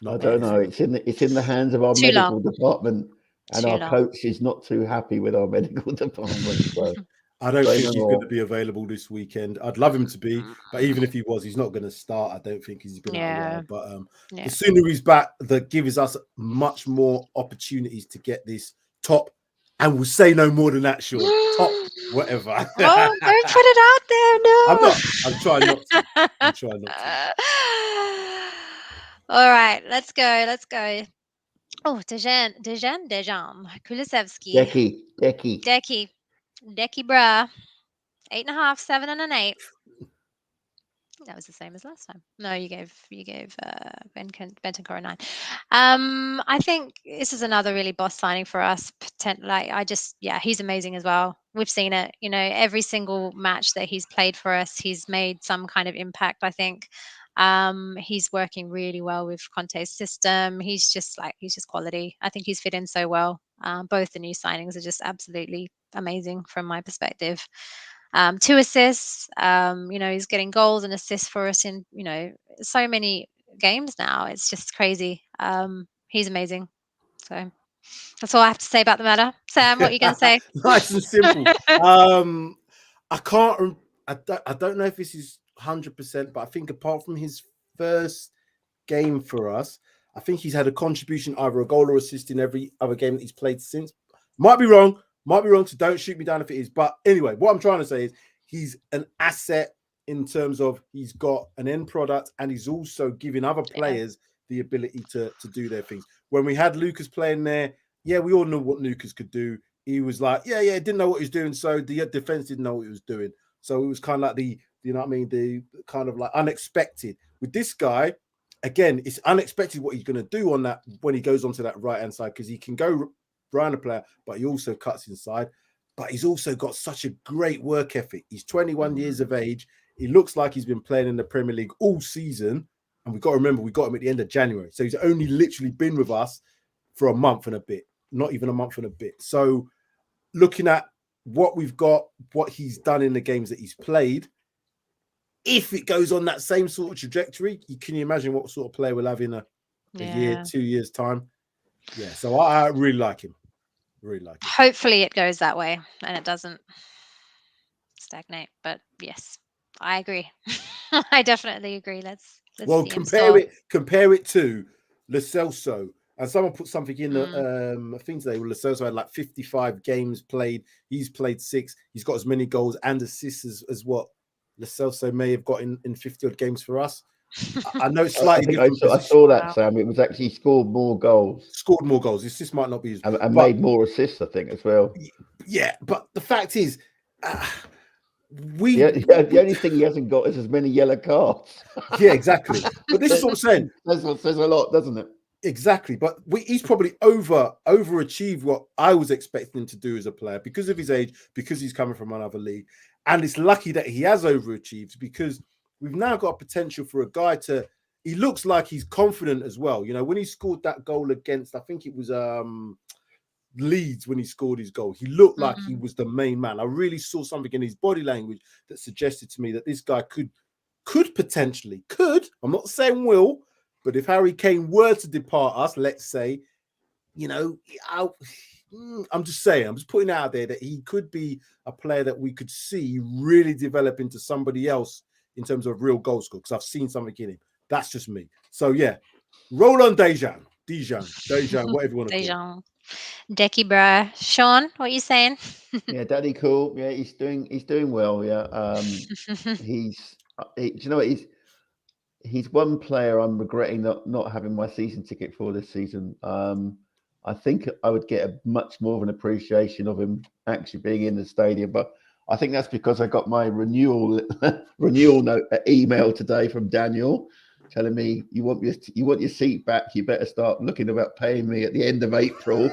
I don't know. It's in the hands of our Too medical long. department, and Too our long. coach is not too happy with our medical department. So I don't Say think no he's more. going to be available this weekend. I'd love him to be, but even if he was, he's not going to start. I don't think he's been out a while. But the sooner he's back, that gives us much more opportunities to get this top. And we'll say no more than that, Sean. Top, whatever. Oh, don't put it out there. No. I'm not. I'm trying not to. I'm trying not to. All right, let's go. Let's go. Oh, Dejan Kulusevski. Decky, bruh. 8.5, 7 and an 8. That was the same as last time. No, you gave Bentancur a 9. I think this is another really boss signing for us. He's amazing as well. We've seen it. You know, every single match that he's played for us, he's made some kind of impact. I think he's working really well with Conte's system. He's just quality. I think he's fit in so well. Both the new signings are just absolutely amazing from my perspective. 2 assists. He's getting goals and assists for us in, so many games now. It's just crazy. He's amazing. So that's all I have to say about the matter. Sam, what are you going to say? Nice and simple. I don't know if this is 100%, but I think apart from his first game for us, I think he's had a contribution, either a goal or assist in every other game that he's played since. Might be wrong, so don't shoot me down if it is. But anyway, what I'm trying to say is he's an asset in terms of he's got an end product, and he's also giving other players the ability to do their things. When we had Lucas playing there, we all know what Lucas could do. He was like, didn't know what he was doing, so the defense didn't know what he was doing. So it was kind of like the kind of like unexpected. With this guy, again, it's unexpected what he's going to do on that when he goes onto that right-hand side, because he can go around the player, but he also cuts inside. But he's also got such a great work ethic. He's 21 years of age. He looks like he's been playing in the Premier League all season. And we've got to remember, we got him at the end of January. So he's only literally been with us for a month and a bit, not even a month and a bit. So looking at what we've got, what he's done in the games that he's played, if it goes on that same sort of trajectory, can you imagine what sort of player we'll have in a year, 2 years time? Yeah, so I really like him. Really like it. Hopefully it goes that way and it doesn't stagnate. But yes, I agree. I definitely agree. Let's compare it to Lo Celso. And someone put something in the things today. Lo Celso had like 55 games played. He's played 6. He's got as many goals and assists as what Lo Celso may have got in 50 odd games for us. I know it's slightly different. I saw that, Sam. It was actually scored more goals. His assist might not be and made more assists, I think, as well. Yeah, but the fact is, the only thing he hasn't got is as many yellow cards. Yeah, exactly. But this is what I'm saying. That says a lot, doesn't it? Exactly. But he's probably overachieved what I was expecting him to do as a player because of his age, because he's coming from another league. And it's lucky that he has overachieved, because we've now got a potential for a guy he looks like he's confident as well. You know, when he scored that goal against, I think it was Leeds, when he scored his goal, he looked like he was the main man. I really saw something in his body language that suggested to me that this guy could potentially, I'm not saying will, but if Harry Kane were to depart us, let's say, I'm just saying, I'm just putting it out there that he could be a player that we could see really develop into somebody else in terms of real goal scorer, because I've seen something in him. That's just me. So yeah, roll on Dejan, whatever you want to call it. Decky bro. Sean, what are you saying? Yeah, Daddy cool. Yeah, he's doing well. Yeah, do you know what, he's one player I'm regretting not having my season ticket for this season. I think I would get a much more of an appreciation of him actually being in the stadium, but I think that's because I got my renewal note email today from Daniel telling me you want your seat back. You better start looking about paying me at the end of April.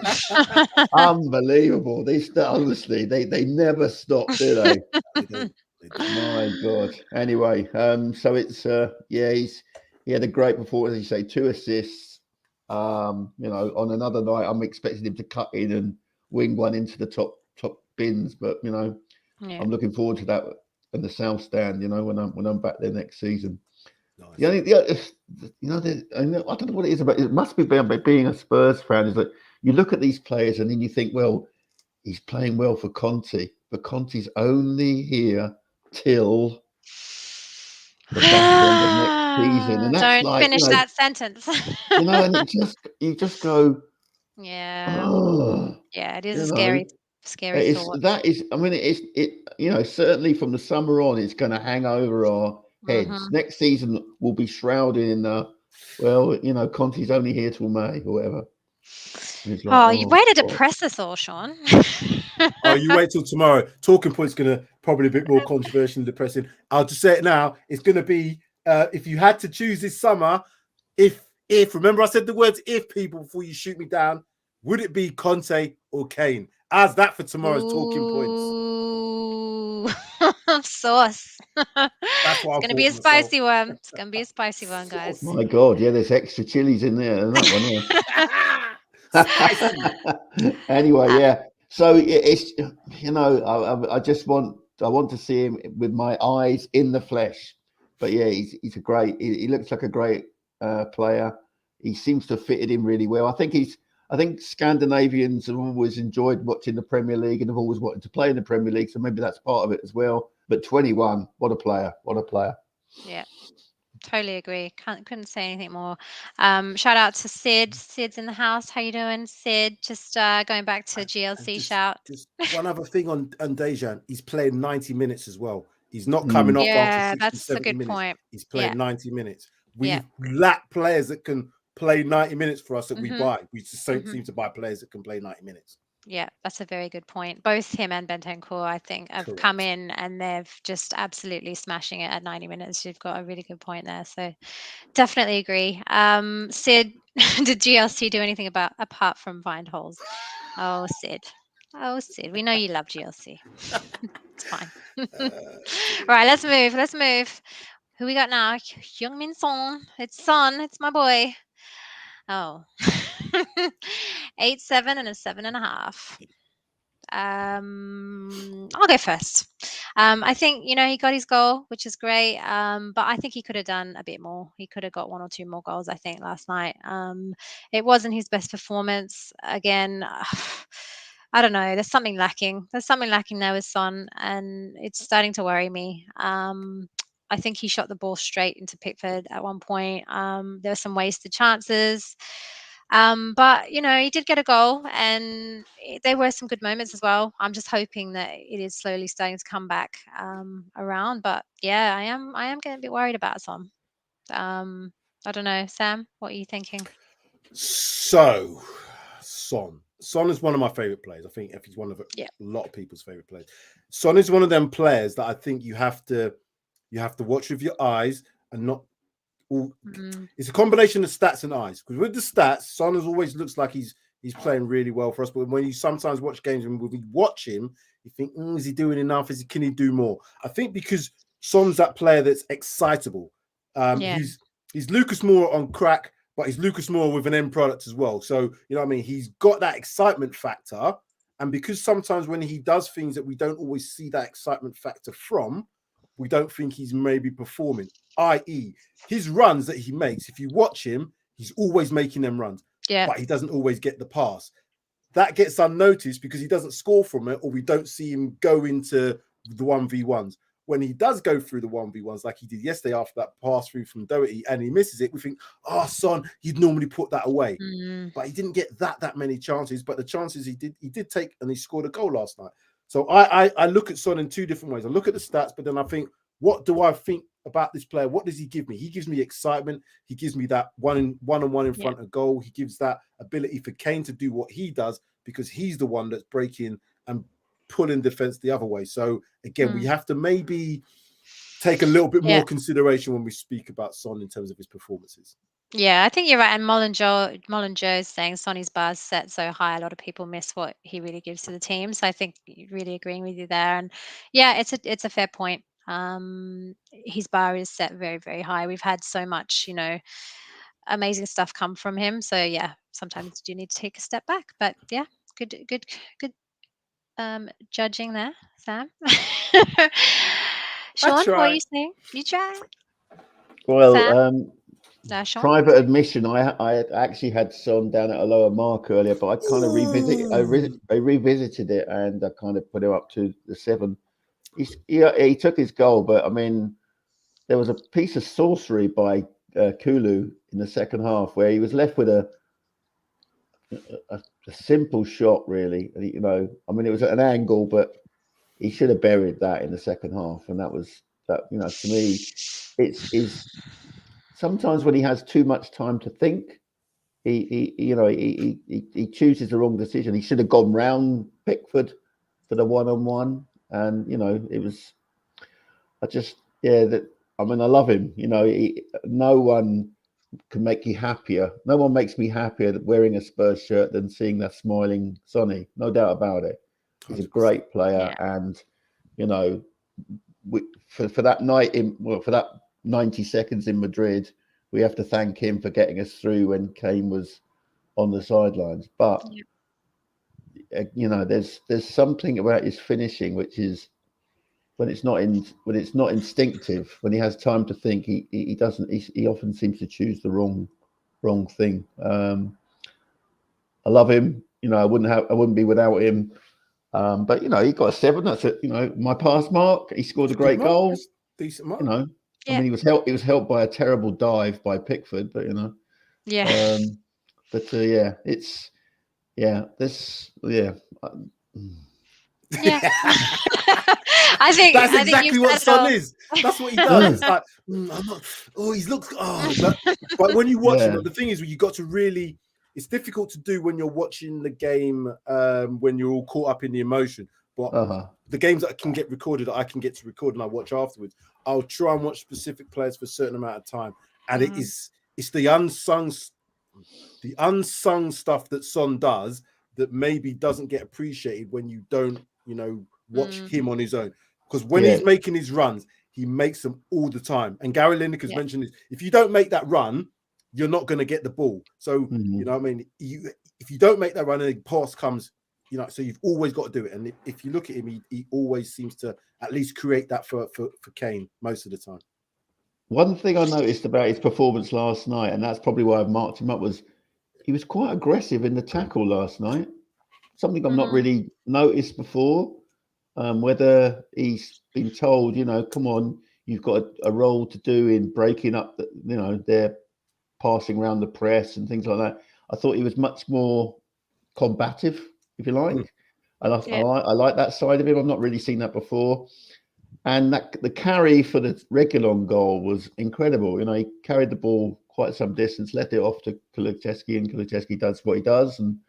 Unbelievable. Honestly, they never stop, do they? They don't. My God. Anyway, so it's he had a great performance, as you say, 2 assists. On another night, I'm expecting him to cut in and wing one into the top bins, but Yeah. I'm looking forward to that in the South Stand. When I'm back there next season. Nice. I don't know what it is about. It must be about being a Spurs fan. Is that you look at these players and then you think, well, he's playing well for Conte, but Conte's only here till the back end of next season, and that's Don't finish that sentence. and you just go, Yeah. oh, Yeah, it is a scary thought. Certainly from the summer on, it's going to hang over our heads. Mhm. Next season will be shrouded in Conte's only here till May or whatever. Way to depress us all, Sean. Oh, you wait till tomorrow. Talking point's going to probably a bit more controversial and depressing. I'll just say it now. It's going to be, if you had to choose this summer, if remember I said the words if, people, before you shoot me down, would it be Conte or Kane? As that for tomorrow's talking points. Sauce. That's what it's going to be a spicy one. It's going to be a spicy one, guys. My God, yeah, there's extra chilies in there. And that one, yeah. Anyway, yeah. So it's I want to see him with my eyes in the flesh. But yeah, he's a great. He looks like a great player. He seems to have fitted in really well. I think Scandinavians have always enjoyed watching the Premier League and have always wanted to play in the Premier League. So maybe that's part of it as well. But 21, what a player! What a player! Yeah. Totally agree. Couldn't say anything more. Shout out to Sid. Sid's in the house. How you doing, Sid? Just going back to GLC shout. Just one other thing on Dejan. He's played 90 minutes as well. He's not coming off after 60, that's 70 a good minutes. point. He's played 90 minutes. We lack players that can play 90 minutes for us that we buy. We just don't seem to buy players that can play 90 minutes. Yeah, that's a very good point. Both him and Bentancur, I think, have come in and they've just absolutely smashing it at 90 minutes. You've got a really good point there. So definitely agree. Sid, did GLC do anything apart from find holes? Oh, Sid. We know you love GLC. It's fine. Right, let's move. Who we got now? Heung-min Son. It's Son. It's my boy. Oh. 8-7 and a 7.5. I'll go first. I think he got his goal, which is great. But I think he could have done a bit more. He could have got 1 or 2 more goals, I think, last night. It wasn't his best performance. Again, I don't know. There's something lacking. There with Son, and it's starting to worry me. I think he shot the ball straight into Pickford at one point. There were some wasted chances. But he did get a goal, and there were some good moments as well. I'm just hoping that it is slowly starting to come back around. But yeah, I am getting a bit worried about Son. I don't know, Sam, what are you thinking? So, Son is one of my favorite players. I think he's one of a lot of people's favorite players. Son is one of them players that I think you have to watch with your eyes and not. It's a combination of stats and eyes, because with the stats, Son always looks like he's playing really well for us. But when you sometimes watch games and when we watch him, you think, is he doing enough? Can he do more? I think because Son's that player that's excitable. He's Lucas Moura on crack, but he's Lucas Moura with an end product as well. So you know what I mean. He's got that excitement factor, and because sometimes when he does things that we don't always see that excitement factor from, we don't think he's maybe performing. I.e., his runs that he makes, if you watch him, he's always making them runs. Yeah. But he doesn't always get the pass. That gets unnoticed because he doesn't score from it, or we don't see him go into the 1v1s. when he does go through the 1v1s like he did yesterday after that pass through from Doherty and he misses it, we think, oh, Son, you'd normally put that away. But he didn't get that many chances. But the chances he did take, and he scored a goal last night. So I look at Son in two different ways. I look at the stats, but then I think, what do I think about this player? What does he give me? He gives me excitement. He gives me that one-on-one in front of goal. He gives that ability for Kane to do what he does because he's the one that's breaking and pulling defense the other way. So again, we have to maybe take a little bit more consideration when we speak about Son in terms of his performances. Yeah, I think you're right. And Mullen Joe's saying Sonny's bar's set so high, a lot of people miss what he really gives to the team. So I think really agreeing with you there. And yeah, it's a fair point. His bar is set very, very high. We've had so much, amazing stuff come from him. So yeah, sometimes you need to take a step back. But yeah, good judging there, Sam. Sean, what are you saying? You try. Well, Sean? private admission, I actually had Son down at a lower mark earlier, but I kind of revisited it and I kind of put him up to the 7. He took his goal, but I mean, there was a piece of sorcery by Kulu in the second half where he was left with a simple shot, really. I mean, it was at an angle, but he should have buried that in the second half. And that was that. To me, it's sometimes when he has too much time to think, he chooses the wrong decision. He should have gone round Pickford for the one-on-one, and it was. I love him. No one can make you happier. No one makes me happier wearing a Spurs shirt than seeing that smiling Sonny. No doubt about it. He's a great player, and for that night for that 90 seconds in Madrid, we have to thank him for getting us through when Kane was on the sidelines. But there's something about his finishing which is when it's not instinctive, when he has time to think, he often seems to choose the wrong thing. I love him. I wouldn't be without him. But he got a 7. That's my pass mark. He scored a great goal. Decent mark. Yeah. I mean, he was helped by a terrible dive by Pickford, but I think that's exactly what Son is. That's what he does. It's like, I'm not. Oh, he looks. Oh, but when you watch him, the thing is, you got to really. It's difficult to do when you're watching the game when you're all caught up in the emotion. But the games that I can get to record and I watch afterwards, I'll try and watch specific players for a certain amount of time. And it's the unsung stuff that Son does that maybe doesn't get appreciated when you don't, watch him on his own. Because when he's making his runs, he makes them all the time. And Gary Lineker's mentioned this. If you don't make that run, you're not going to get the ball. So, if you don't make that run and the pass comes, so you've always got to do it. And if you look at him, he always seems to at least create that for Kane most of the time. One thing I noticed about his performance last night, and that's probably why I've marked him up, was he was quite aggressive in the tackle last night. Something I've not really noticed before. Whether he's been told, come on, you've got a role to do in breaking up, their passing around the press and things like that. I thought he was much more combative, if you like. I like that side of him. I've not really seen that before. And the carry for the Reguilón goal was incredible. He carried the ball quite some distance, let it off to Kulusevski, and Kulusevski does what he does and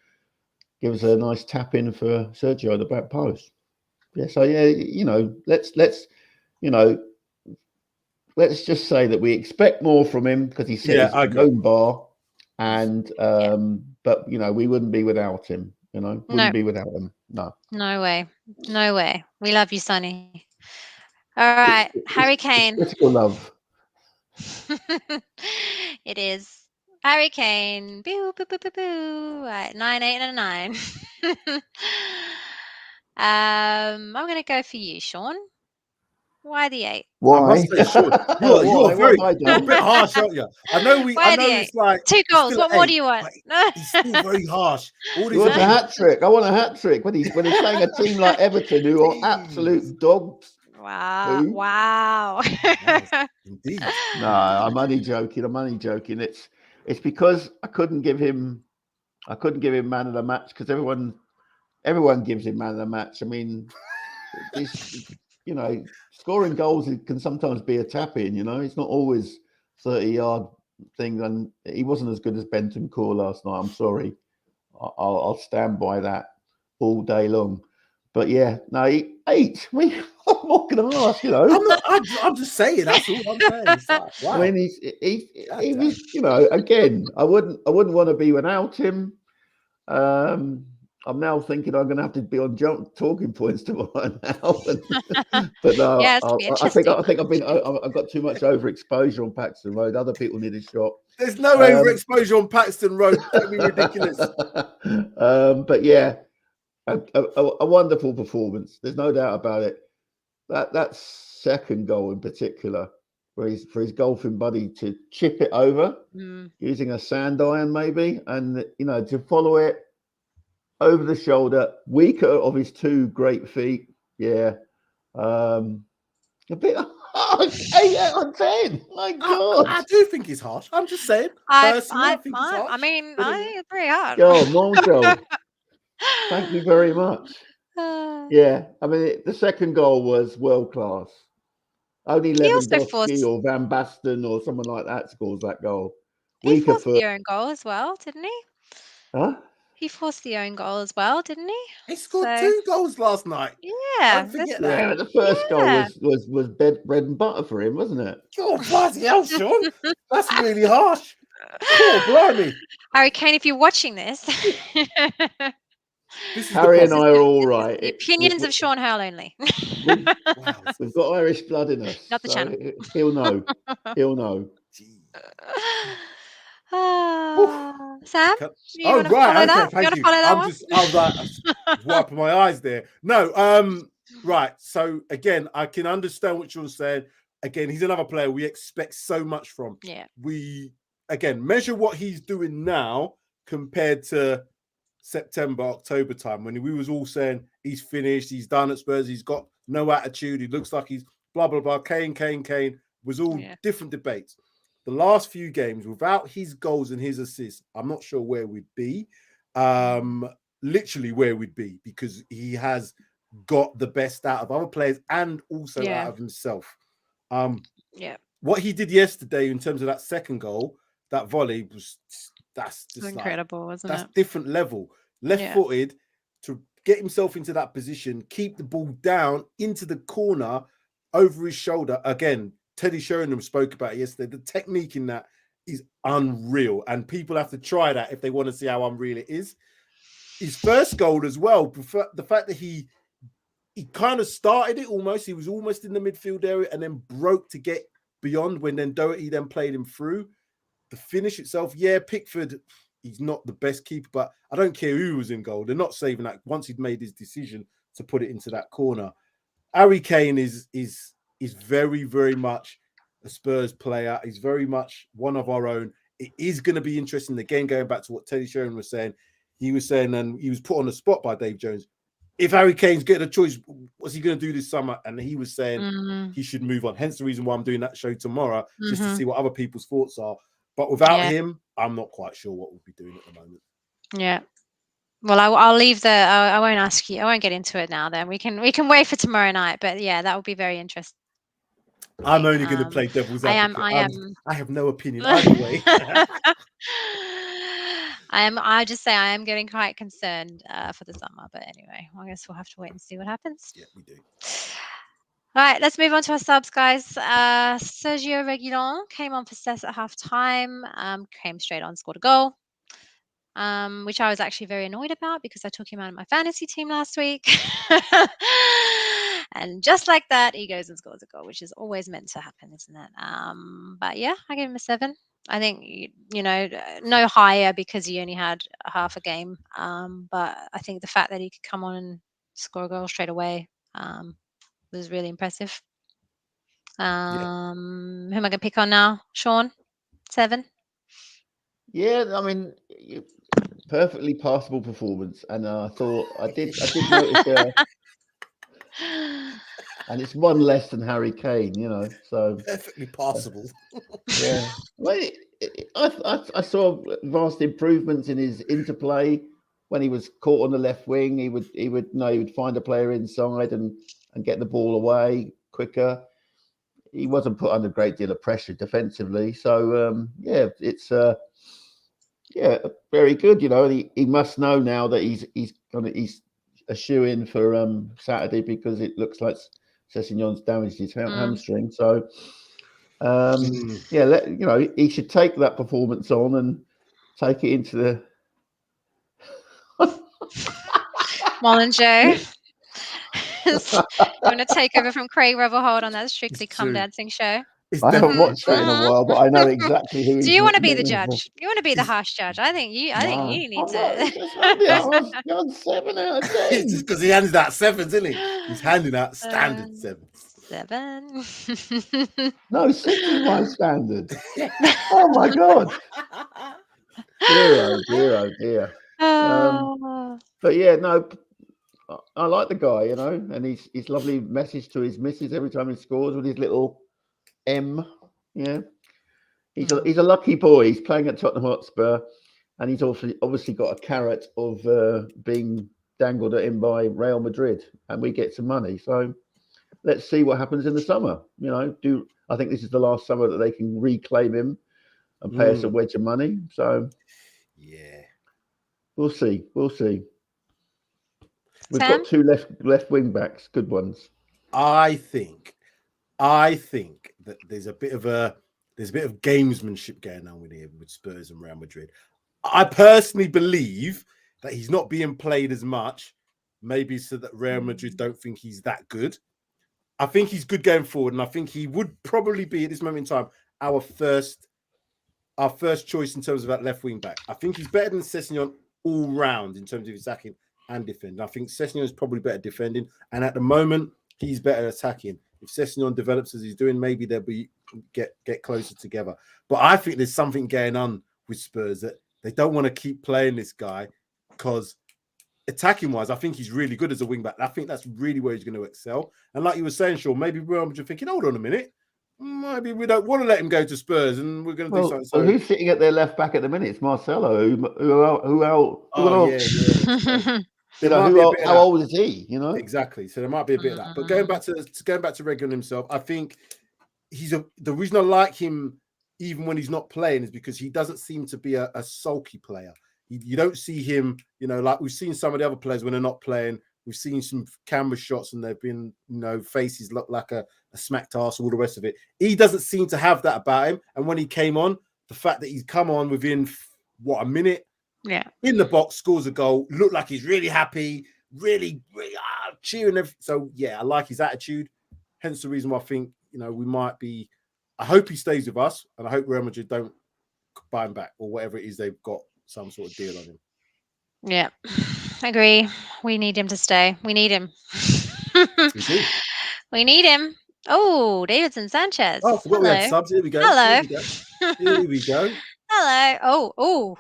gives a nice tap in for Sergio at the back post. Let's just say that we expect more from him because he set his own bar, and but we wouldn't be without him. Wouldn't be without him. No way. We love you, Sonny. All right, Harry Kane. Critical love. It is Harry Kane. Boo, boo, boo, boo, boo. Right, 9, 8, and a 9. I'm going to go for you, Sean. Why the 8? Why? I must say, Sean, you're a bit harsh, aren't you? I know it's like 2 goals. What more do you want? He's still very harsh. I want a hat trick. I want a hat trick when he's playing a team like Everton, who are absolute dogs. Wow. Who? Wow. Yes, indeed. No, I'm only joking. I'm only joking. It's because I couldn't give him man of the match because everyone gives him man of the match. I mean, you know, scoring goals can sometimes be a tap in. You know, it's not always 30-yard thing. And he wasn't as good as Bentancur last night. I'm sorry. I'll stand by that all day long. But yeah, no, he ate. I mean, what more can I ask? You know, I'm just saying. That's all I'm saying. It's like, wow. I mean, he was. You know, again, I wouldn't want to be without him. I'm now thinking I'm going to have to be on talking points tomorrow now. But no, Yeah, it's gonna be I think interesting. I've got too much overexposure on Paxton Road. Other people need a shot. There's no overexposure on Paxton Road. Don't be ridiculous. But yeah, a wonderful performance. There's no doubt about it. That second goal in particular, for his golfing buddy to chip it over using a sand iron maybe, and you know, to follow it over the shoulder, weaker of his two great feet. Yeah. A bit harsh. 8 out of 10. My God. I do think he's harsh. I'm just saying. Personally, I think he's harsh. I mean, I agree hard. Yo, Monjo. Thank you very much. Yeah. I mean, the second goal was world class. Only Lewandowski or Van Basten or someone like that scores that goal. He forced the own goal as well, didn't he? Huh? He forced the own goal as well, didn't he? He scored 2 goals last night. Yeah. Don't forget that. Yeah, the first goal was bread and butter for him, wasn't it? Oh, bloody hell, Sean. That's really harsh. Oh, blimey. Harry Kane, if you're watching this. Harry and I are all right. The opinions of Sean Hurl only. We've got Irish blood in us. Not the channel. He'll know. He'll know. Sam? Oh, right. Okay, thank you. I was wiping my eyes there. No, right. So, again, I can understand what you're saying. Again, he's another player we expect so much from. Yeah. We, again, measure what he's doing now compared to September, October time when we was all saying he's finished, he's done at Spurs, he's got no attitude, he looks like he's blah, blah, blah, Kane, was all different debates. The last few games, without his goals and his assists, I'm not sure where we'd be. Literally where we'd be, because he has got the best out of other players and also out of himself. What he did yesterday in terms of that second goal, that volley, that's just incredible, wasn't it? That's different level. Left-footed to get himself into that position, keep the ball down into the corner over his shoulder. Again, Teddy Sheringham spoke about it yesterday. The technique in that is unreal, and people have to try that if they want to see how unreal it is. His first goal as well, the fact that he kind of started it almost. He was almost in the midfield area and then broke to get beyond when then Doherty then played him through. The finish itself, Pickford, he's not the best keeper, but I don't care who was in goal. They're not saving that once he'd made his decision to put it into that corner. Harry Kane is very, very much a Spurs player. He's very much one of our own. It is going to be interesting. Again, going back to what Teddy Sheringham was saying, and he was put on the spot by Dave Jones. If Harry Kane's getting a choice, what's he going to do this summer? And he was saying he should move on. Hence the reason why I'm doing that show tomorrow, just to see what other people's thoughts are. But without him, I'm not quite sure what we'll be doing at the moment. Yeah. Well, I'll leave I won't ask you. I won't get into it now. Then we can wait for tomorrow night. But yeah, that will be very interesting. I'm only going to play devil's advocate. I have no opinion either way. I just say I am getting quite concerned for the summer. But anyway, I guess we'll have to wait and see what happens. Yeah, we do. All right, let's move on to our subs, guys. Sergio Reguilon came on for Sess at half time, came straight on, scored a goal, which I was actually very annoyed about because I took him out of my fantasy team last week. And just like that, he goes and scores a goal, which is always meant to happen, isn't it? But yeah, I gave him a 7. I think, no higher because he only had half a game. But I think the fact that he could come on and score a goal straight away was really impressive. Who am I going to pick on now? Sean? 7? Yeah, I mean, perfectly passable performance, and I thought I did notice. and it's one less than Harry Kane, you know. So perfectly passable. Yeah, well, I saw vast improvements in his interplay when he was caught on the left wing. He would find a player inside and get the ball away quicker. He wasn't put under a great deal of pressure defensively. So it's very good. You know, he must know now that he's a shoe-in for Saturday, because it looks like Sessegnon's damaged his hamstring. So he should take that performance on and take it into the Mollen Joe. You want to take over from Craig Revelhold on that Strictly Come Dancing show? I haven't watched that in a while, but I know exactly who. Do you want to be the judge? You want to be the harsh judge? I think you need to. You're on 7 out of 10. It's just because he handed out 7s, isn't he? He's handing out standard 7s. 7. No, 6 is my standard. Oh my God. Dear. But yeah, no, I like the guy, you know, and his lovely message to his missus every time he scores with his little M. Yeah, he's a lucky boy. He's playing at Tottenham Hotspur, and he's obviously got a carrot of being dangled at him by Real Madrid, and we get some money. So let's see what happens in the summer. You know, I think this is the last summer that they can reclaim him and pay us a wedge of money. So yeah, we'll see. We've got 2 left wing backs, good ones. I think that there's a bit of gamesmanship going on with Spurs and Real Madrid. I personally believe that he's not being played as much, maybe so that Real Madrid don't think he's that good. I think he's good going forward, and I think he would probably be at this moment in time our first choice in terms of that left wing back. I think he's better than Sessegnon all round in terms of attacking and defending. I think Sessegnon is probably better defending, and at the moment he's better attacking. If Sessegnon develops as he's doing, maybe they'll get closer together. But I think there's something going on with Spurs that they don't want to keep playing this guy, because attacking wise, I think he's really good as a wing back. I think that's really where he's going to excel. And like you were saying, Sean, maybe we're thinking, hold on a minute, maybe we don't want to let him go to Spurs, and we're going to do something. So who's sitting at their left back at the minute? It's Marcelo. How old is he? You know, exactly. So there might be a bit of that. But going back to Reguilón himself, I think the reason I like him even when he's not playing is because he doesn't seem to be a sulky player. You don't see him, you know, like we've seen some of the other players when they're not playing. We've seen some camera shots and they've been, you know, faces look like a smacked ass, all the rest of it. He doesn't seem to have that about him. And when he came on, the fact that he's come on within a minute, in the box, scores a goal, looked like he's really happy, really cheering. So yeah, I like his attitude. Hence the reason why I think, you know, we might be. I hope he stays with us, and I hope Real Madrid don't buy him back or whatever it is they've got some sort of deal on him. Yeah, I agree. We need him to stay. We need him. We need him. Oh, Davies and Sanchez. Oh, I forgot we had subs. Here we go. Hello. Here we go. Hello. Oh.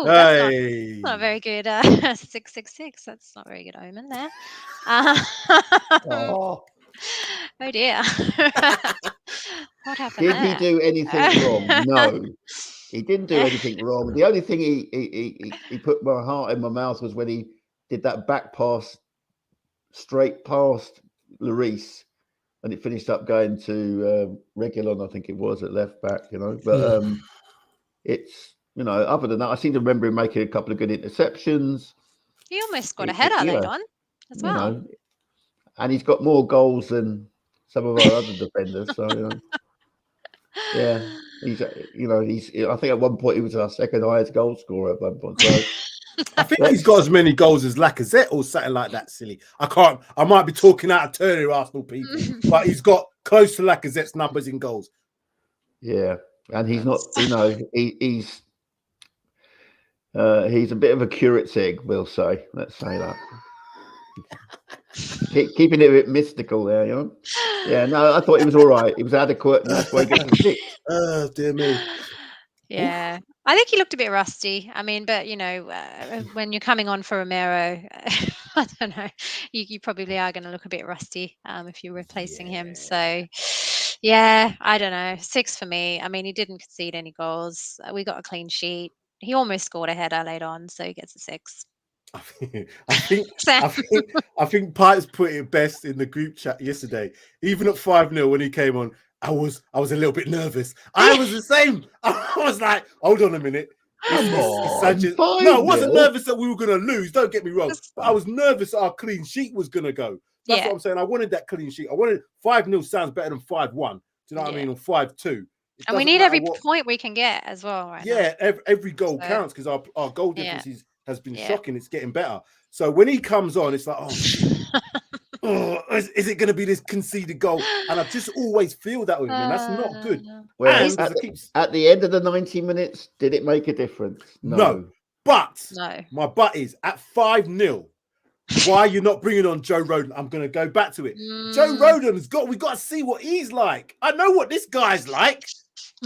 Hey. That's not very good. 666. That's not very good omen there. Oh dear. What happened? Did he do anything wrong? No, he didn't do anything wrong. The only thing he put my heart in my mouth was when he did that back pass straight past Lloris, and it finished up going to Reguilón, I think it was, at left back, you know. But it's, you know, other than that, I seem to remember him making a couple of good interceptions. He almost got a header later on as well. You know, and he's got more goals than some of our other defenders. So, you know, yeah, he's, you know, I think at one point he was our second highest goal scorer at one point. So I think he's got as many goals as Lacazette or something like that. Silly. I might be talking out of turn here, Arsenal people, but he's got close to Lacazette's numbers in goals. Yeah, and he's not. You know, he's a bit of a curate's egg, we'll say. Let's say that. Keeping it a bit mystical there, you know. Yeah, no, I thought he was all right. He was adequate, and that's why he gets a 6. Oh dear me. Yeah, I think he looked a bit rusty. I mean, but you know, when you're coming on for Romero, I don't know. You probably are going to look a bit rusty if you're replacing him. So, yeah, I don't know. 6 for me. I mean, he didn't concede any goals. We got a clean sheet. He almost scored a header later on, so he gets a 6. I think Pipes put it best in the group chat yesterday. Even at 5-0 when he came on, I was a little bit nervous. I was the same. I was like, hold on a minute. No, I wasn't nervous that we were going to lose. Don't get me wrong. But I was nervous that our clean sheet was going to go. That's what I'm saying. I wanted that clean sheet. I wanted 5-0 sounds better than 5-1. Do you know what I mean? Or 5-2. And we need every point we can get as well right now. Every goal counts because our goal difference has been shocking. It's getting better. So when he comes on, it's like, is it going to be this conceded goal? And I just always feel that with him, and that's not good. Well, at the end of the 90 minutes, did it make a difference? No. But my but is at 5-0. Why are you not bringing on Joe Rodon? I'm going to go back to it. Joe Rodon's we got to see what he's like. I know what this guy's like.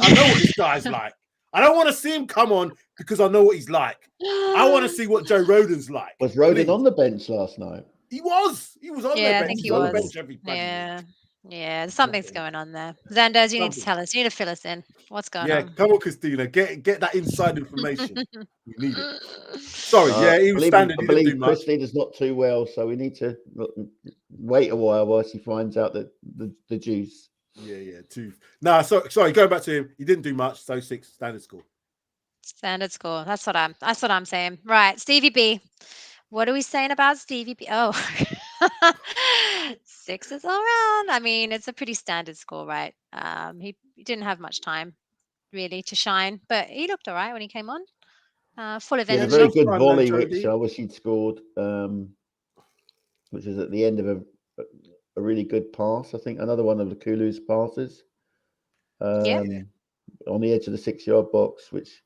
I don't want to see him come on because I know what he's like. I want to see what Joe Rodon's like. Was Rodon on the bench last night? He was on the bench. I think he was. Yeah, something's going on there. Xanders, you need to tell us. You need to fill us in. What's going on? Yeah, come on, Christina. Get that inside information. We need it. Sorry, he was standing. I believe Christina's not too well, so we need to wait a while she finds out the juice. Yeah. 2. No, sorry. Going back to him, he didn't do much. So 6 standard score. Standard score. That's what I'm saying. Right, Stevie B. What are we saying about Stevie B? Oh, 6 is all around. I mean, it's a pretty standard score, right? He didn't have much time really to shine, but he looked all right when he came on. Full of energy. A very good volley, which I wish he'd scored, which is at the end of a really good pass. I think another one of the Kulu's passes on the edge of the 6-yard box, which,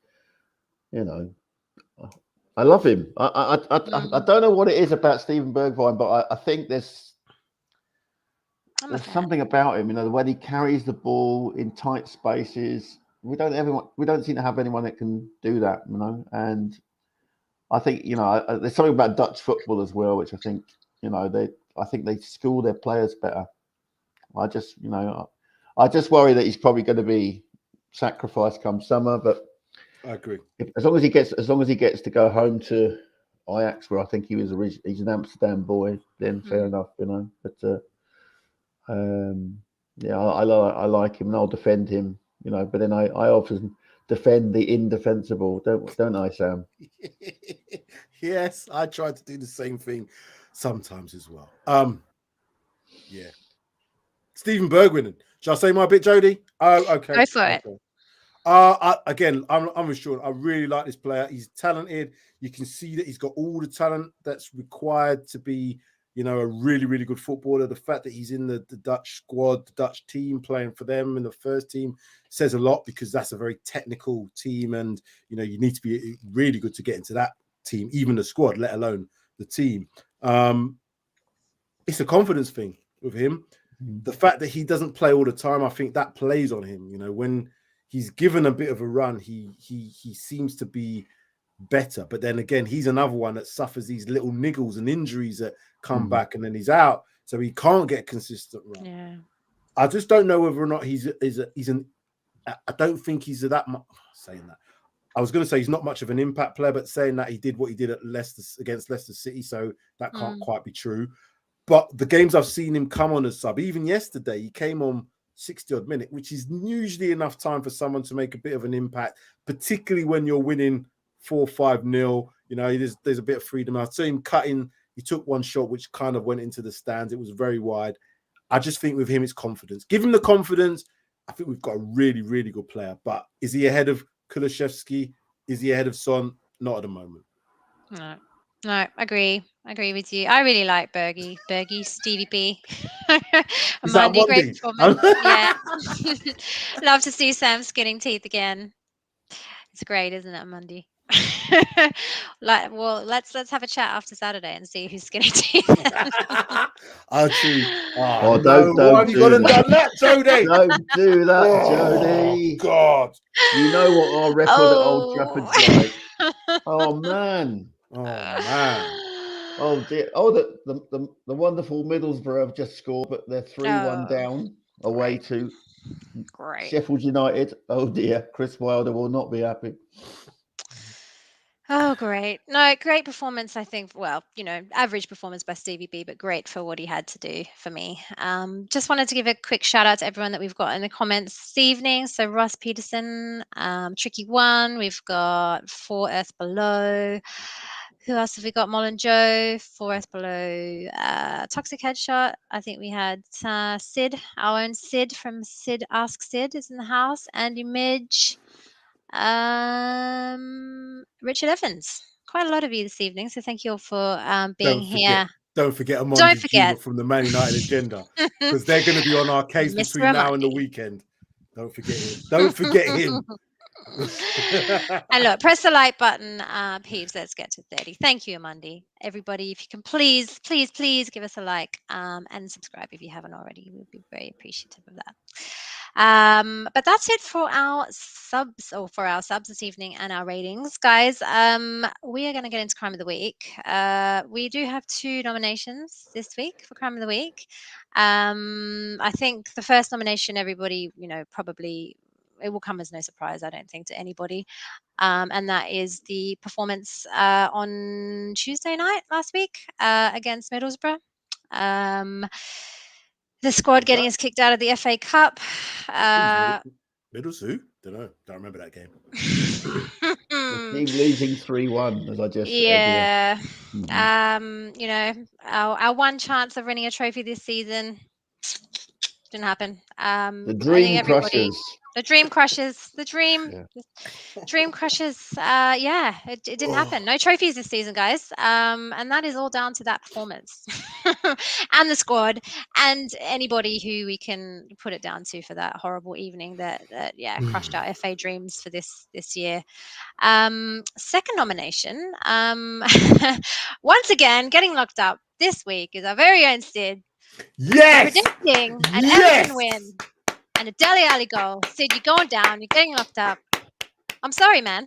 I love him. I don't know what it is about Stevie Bergwijn, but I think there's something about him. The way he carries the ball in tight spaces. We don't seem to have anyone that can do that. And I think there's something about Dutch football as well, which I think they school their players better. I just worry that he's probably going to be sacrificed come summer, but. I agree. As long as he gets to go home to Ajax, where I think he was he's an Amsterdam boy, then fair enough, But I like him and I'll defend him, But then I often defend the indefensible, don't I, Sam? Yes, I try to do the same thing sometimes as well. Stephen Bergwijn. Shall I say my bit, Jody? Oh, okay. Go for it. I'm with Sean. I really like this player. He's talented. You can see that he's got all the talent that's required to be, a really, really good footballer. The fact that he's in the Dutch squad, the Dutch team, playing for them in the first team says a lot because that's a very technical team, and you need to be really good to get into that team, even the squad, let alone the team. It's a confidence thing with him. The fact that he doesn't play all the time, I think that plays on him. When he's given a bit of a run, he seems to be better. But then again, he's another one that suffers these little niggles and injuries that come back, and then he's out, so he can't get consistent run. Yeah, I just don't know whether or not he's an. I don't think he's that much. Saying that, I was going to say he's not much of an impact player, but saying that he did what he did at Leicester against Leicester City, so that can't quite be true. But the games I've seen him come on as sub, even yesterday, he came on 60-odd minute, which is usually enough time for someone to make a bit of an impact, particularly when you're winning 4-5-0. There's a bit of freedom. I saw him cutting. He took one shot, which kind of went into the stands. It was very wide. I just think with him, it's confidence. Give him the confidence. I think we've got a really, really good player. But is he ahead of Kulusevski? Is he ahead of Son? Not at the moment. No, agree with you. I really like Bergie, Stevie B. Monday, great performance. Yeah. Love to see Sam skinning teeth again. It's great, isn't it, Monday? Let's have a chat after Saturday and see who's skinning teeth. Actually, don't why have you gone and done that, Jody? Don't do that, Jody. God, you know what our record at Old Trafford's like. Oh man. Oh dear! Oh, the wonderful Middlesbrough have just scored, but they're 3-1 down away to Sheffield United. Oh dear! Chris Wilder will not be happy. Oh, great. No, great performance, I think. Well, average performance by Stevie B, but great for what he had to do for me. Just wanted to give a quick shout out to everyone that we've got in the comments this evening. So Ross Peterson, Tricky One, we've got 4 Earth Below. Who else have we got? Mullen Joe, 4 Earth Below, Toxic Headshot. I think we had Sid, our own Sid from Sid Ask Sid is in the house. Andy Midge. Richard Evans, quite a lot of you this evening, so thank you all for being here. Don't forget Amanda Juma from the Man United Agenda, because they're going to be on our case between now and the weekend. Don't forget him. Don't forget him. And look, press the like button, peeps. Let's get to 30. Thank you, Amandi. Everybody, if you can please give us a like and subscribe if you haven't already. We'd be very appreciative of that. But that's it for our subs this evening and our ratings, guys. We are going to get into Crime of the Week. We do have 2 nominations this week for Crime of the Week. I think the first nomination, everybody, probably it will come as no surprise, I don't think, to anybody. And that is the performance on Tuesday night last week against Middlesbrough. The squad getting us kicked out of the FA Cup. Middlesbrough? Don't remember that game. The team losing 3-1, as I just said. Yeah. Our one chance of winning a trophy this season didn't happen. The dream crushers. The dream crushes. The dream crushes. It didn't happen. No trophies this season, guys. And that is all down to that performance and the squad and anybody who we can put it down to for that horrible evening that crushed our FA dreams for this year. Second nomination. Once again, getting locked up this week is our very own Sid. Yes. Predicting an Everton win. And a Dele Alli goal. Sid, you're going down. You're getting locked up. I'm sorry, man.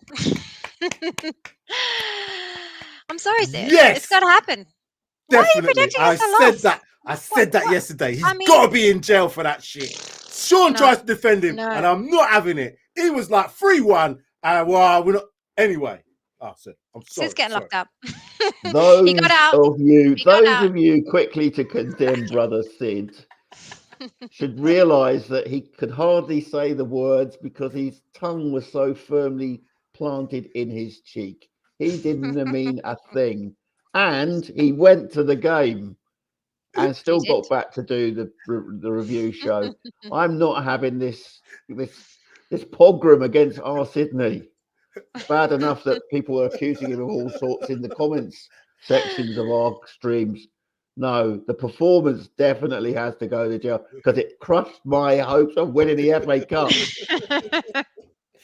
I'm sorry, Sid. Yes. It's got to happen. Definitely. Why are you predicting I said that yesterday. He's got to be in jail for that shit. Sean tries to defend him, and I'm not having it. He was like 3-1, and we're not. Anyway. I'm sorry. Sid's getting locked up. Those he got out. of you quickly to condemn brother Sid should realise that he could hardly say the words because his tongue was so firmly planted in his cheek. He didn't mean a thing. And he went to the game and still got back to do the review show. I'm not having this pogrom against our Sydney. Bad enough that people are accusing him of all sorts in the comments sections of our streams. No, the performance definitely has to go to jail because it crushed my hopes of winning the FA Cup.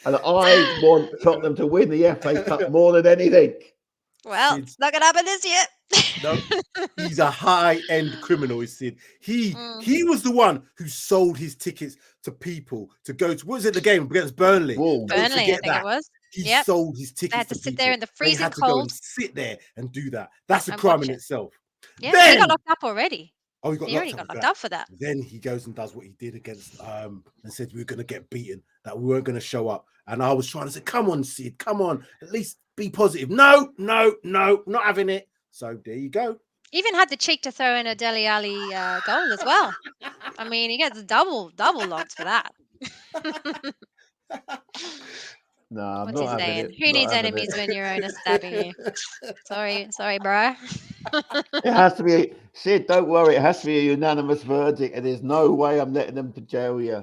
And I want Tottenham to win the FA Cup more than anything. Well, it's not going to happen this year. No, he's a high-end criminal, is Sid. He was the one who sold his tickets to people to go to, what was it, the game against Burnley? Burnley, I think it was. He sold his tickets. They had to sit there in the freezing cold. cold. Go and sit there and do that. That's a crime in itself. Yeah, then, he got locked up already. Oh, he already got locked up for that. Then he goes and does what he did against and said we were going to get beaten, that we weren't going to show up. And I was trying to say, come on, Sid, come on, at least be positive. No, not having it. So there you go. Even had the cheek to throw in a Dele Alli goal as well. I mean, he gets double locked for that. No, I'm What's not he saying? it. Who needs enemies when your own is stabbing you? Sorry, bro. It has to be, Sid, don't worry. It has to be a unanimous verdict, and there's no way I'm letting them to jail you.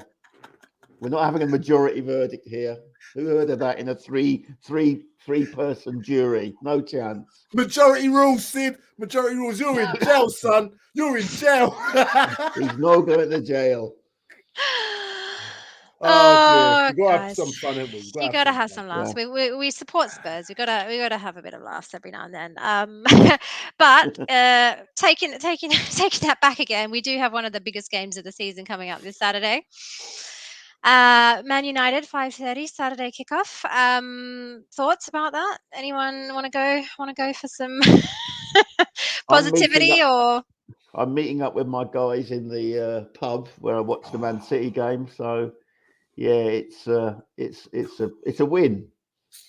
We're not having a majority verdict here. Who heard of that in a three-person jury? No chance. Majority rules, Sid. Majority rules. You're in jail, son. You're in jail. He's not going to jail. Oh, you gotta have some fun, haven't we? You gotta have some laughs. Yeah. We support Spurs. We gotta have a bit of laughs every now and then. But taking that back again, we do have one of the biggest games of the season coming up this Saturday. Man United 5:30 Saturday kickoff. Thoughts about that? Anyone want to go for some Positivity or? I'm meeting up with my guys in the pub where I watched the Man City game. So, yeah, it's a win.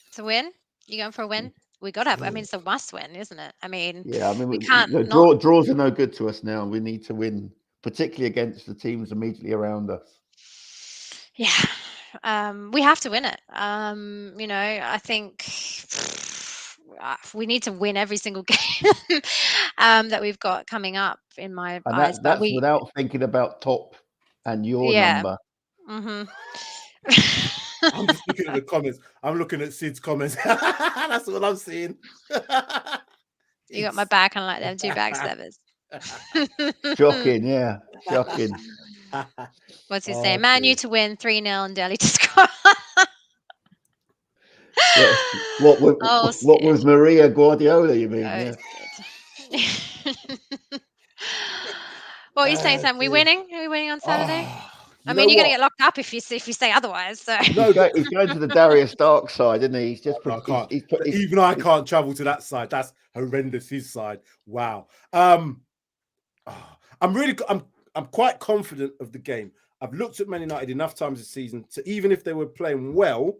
It's a win. You going for a win? We got to have. I mean, it's a must win, isn't it? I mean, yeah. I mean, we can't. Draws are no good to us now. We need to win, particularly against the teams immediately around us. Yeah, we have to win it. I think we need to win every single game that we've got coming up. In my eyes, that's without thinking about top and your number. Mm-hmm. I'm just looking at the comments. I'm looking at Sid's comments. That's what I'm seeing. You got my back on like them two backstabbers. Shocking, yeah. Shocking. What's he saying? Man U to win 3-0 and Delhi to score. What was Maria Guardiola, you mean? Yeah. What are you saying, Sam? Are we winning on Saturday? I mean, you're going to get locked up if you say otherwise. So no, he's going to the Darius dark side, isn't he? He's just even I can't travel to that side. That's horrendous. His side. Wow. I'm quite confident of the game. I've looked at Man United enough times this season to, even if they were playing well,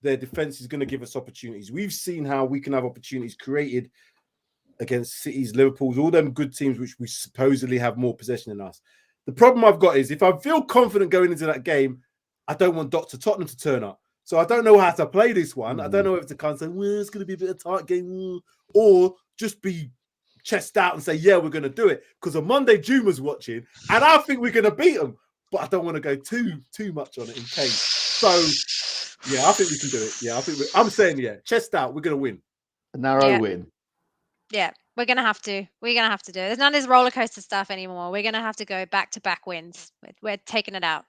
their defense is going to give us opportunities. We've seen how we can have opportunities created against City's, Liverpool's, all them good teams which we supposedly have more possession than us. The problem I've got is if I feel confident going into that game, I don't want Dr. Tottenham to turn up. So I don't know how to play this one. I don't know if to kind of say, well, it's going to be a bit of a tight game, or just be chest out and say, yeah, we're going to do it. Because on Monday, Juma's watching, and I think we're going to beat them. But I don't want to go too much on it in case. So, yeah, I think we can do it. Yeah, I'm saying, yeah, chest out, we're going to win. A narrow win. Yeah, we're going to have to. We're going to have to do it. There's none of this roller coaster stuff anymore. We're going to have to go back-to-back wins. We're taking it out.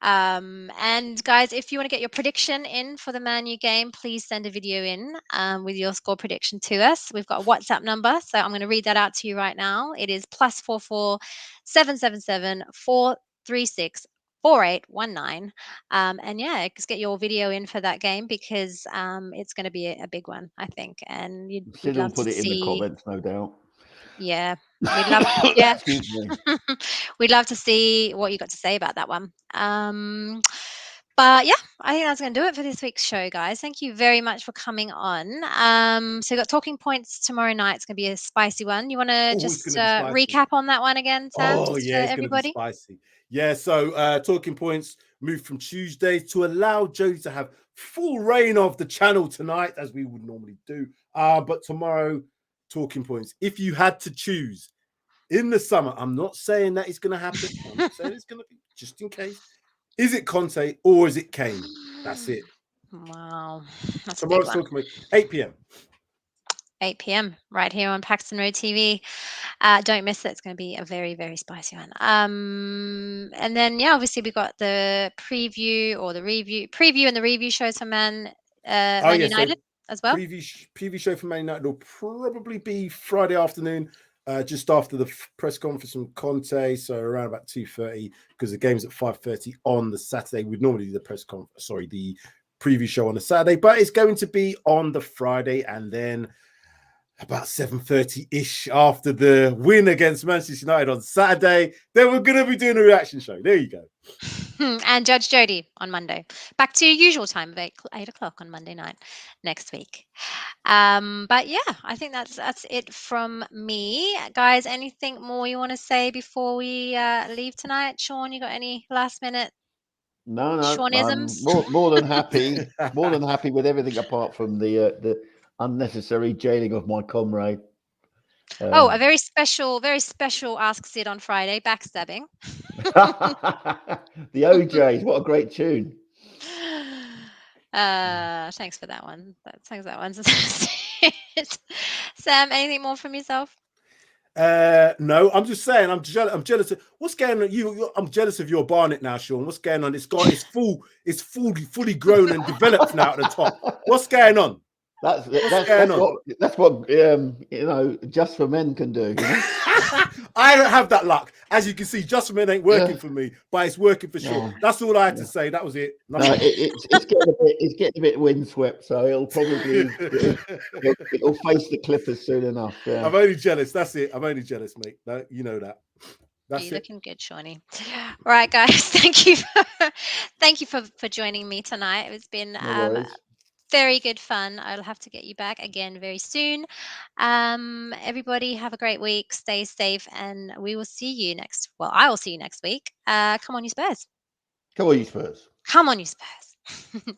And guys, if you want to get your prediction in for the Man U game, please send a video in with your score prediction to us. We've got a WhatsApp number, so I'm going to read that out to you right now. It is +44 777 436 4819. And yeah, just get your video in for that game because it's going to be a big one, I think. And you'd love to see. In the comments, no doubt. Yeah, we'd love. Yeah, we'd love to see what you got to say about that one. But yeah, I think that's going to do it for this week's show, guys. Thank you very much for coming on. So we've got talking points tomorrow night. It's going to be a spicy one. You want to just recap on that one again, Sam? Oh, yeah, it's everybody. Going to be spicy. Yeah, so talking points moved from Tuesday to allow Jodi to have full reign of the channel tonight, as we would normally do. But tomorrow, talking points. If you had to choose in the summer, I'm not saying that it's going to happen. I'm not saying it's going to be, just in case. Is it Conte or is it Kane? That's it. Wow. That's tomorrow's talking about 8 p.m. 8 p.m. right here on Paxton Road TV. Don't miss it. It's going to be a very, very spicy one. And then, yeah, obviously we got the preview and the review shows for Man United as well. Preview show for Man United will probably be Friday afternoon, just after the press conference from Conte, so around about 2:30, because the game's at 5:30 on the Saturday. We'd normally do the the preview show on the Saturday, but it's going to be on the Friday, and then about 7:30-ish after the win against Manchester United on Saturday, then we're going to be doing a reaction show. There you go. And Judge Jodi on Monday. Back to your usual time of 8 o'clock on Monday night next week. But yeah, I think that's it from me. Guys, anything more you want to say before we leave tonight? Sean, you got any last minute? No. Seanisms? More than happy. More than happy with everything apart from the unnecessary jailing of my comrade. A very special Ask Sid on Friday, backstabbing. The OJs, what a great tune. Thanks for that one. Sam, anything more from yourself? No, I'm just saying I'm jealous of what's going on. I'm jealous of your Barnet now, Sean. What's going on? It's fully grown and developed now at the top. What's going on? That's going on? what you know, Just for Men can do. You know? I don't have that luck. As you can see, Just for Men ain't working for me, but it's working for sure. No. That's all I had to say. That was it. No, it's getting a bit windswept, so it'll probably it'll face the Clippers soon enough. Yeah. I'm only jealous. That's it. I'm only jealous, mate. No, you know that. That's You're it. looking good, Shawnee. All right, guys. Thank you. Thank you for joining me tonight. It's been No worries. very good fun. I'll have to get you back again very soon. Everybody have a great week. Stay safe, and we will see you next. Well, I will see you next week. Come on, you Spurs. Come on, you Spurs. Come on, you Spurs.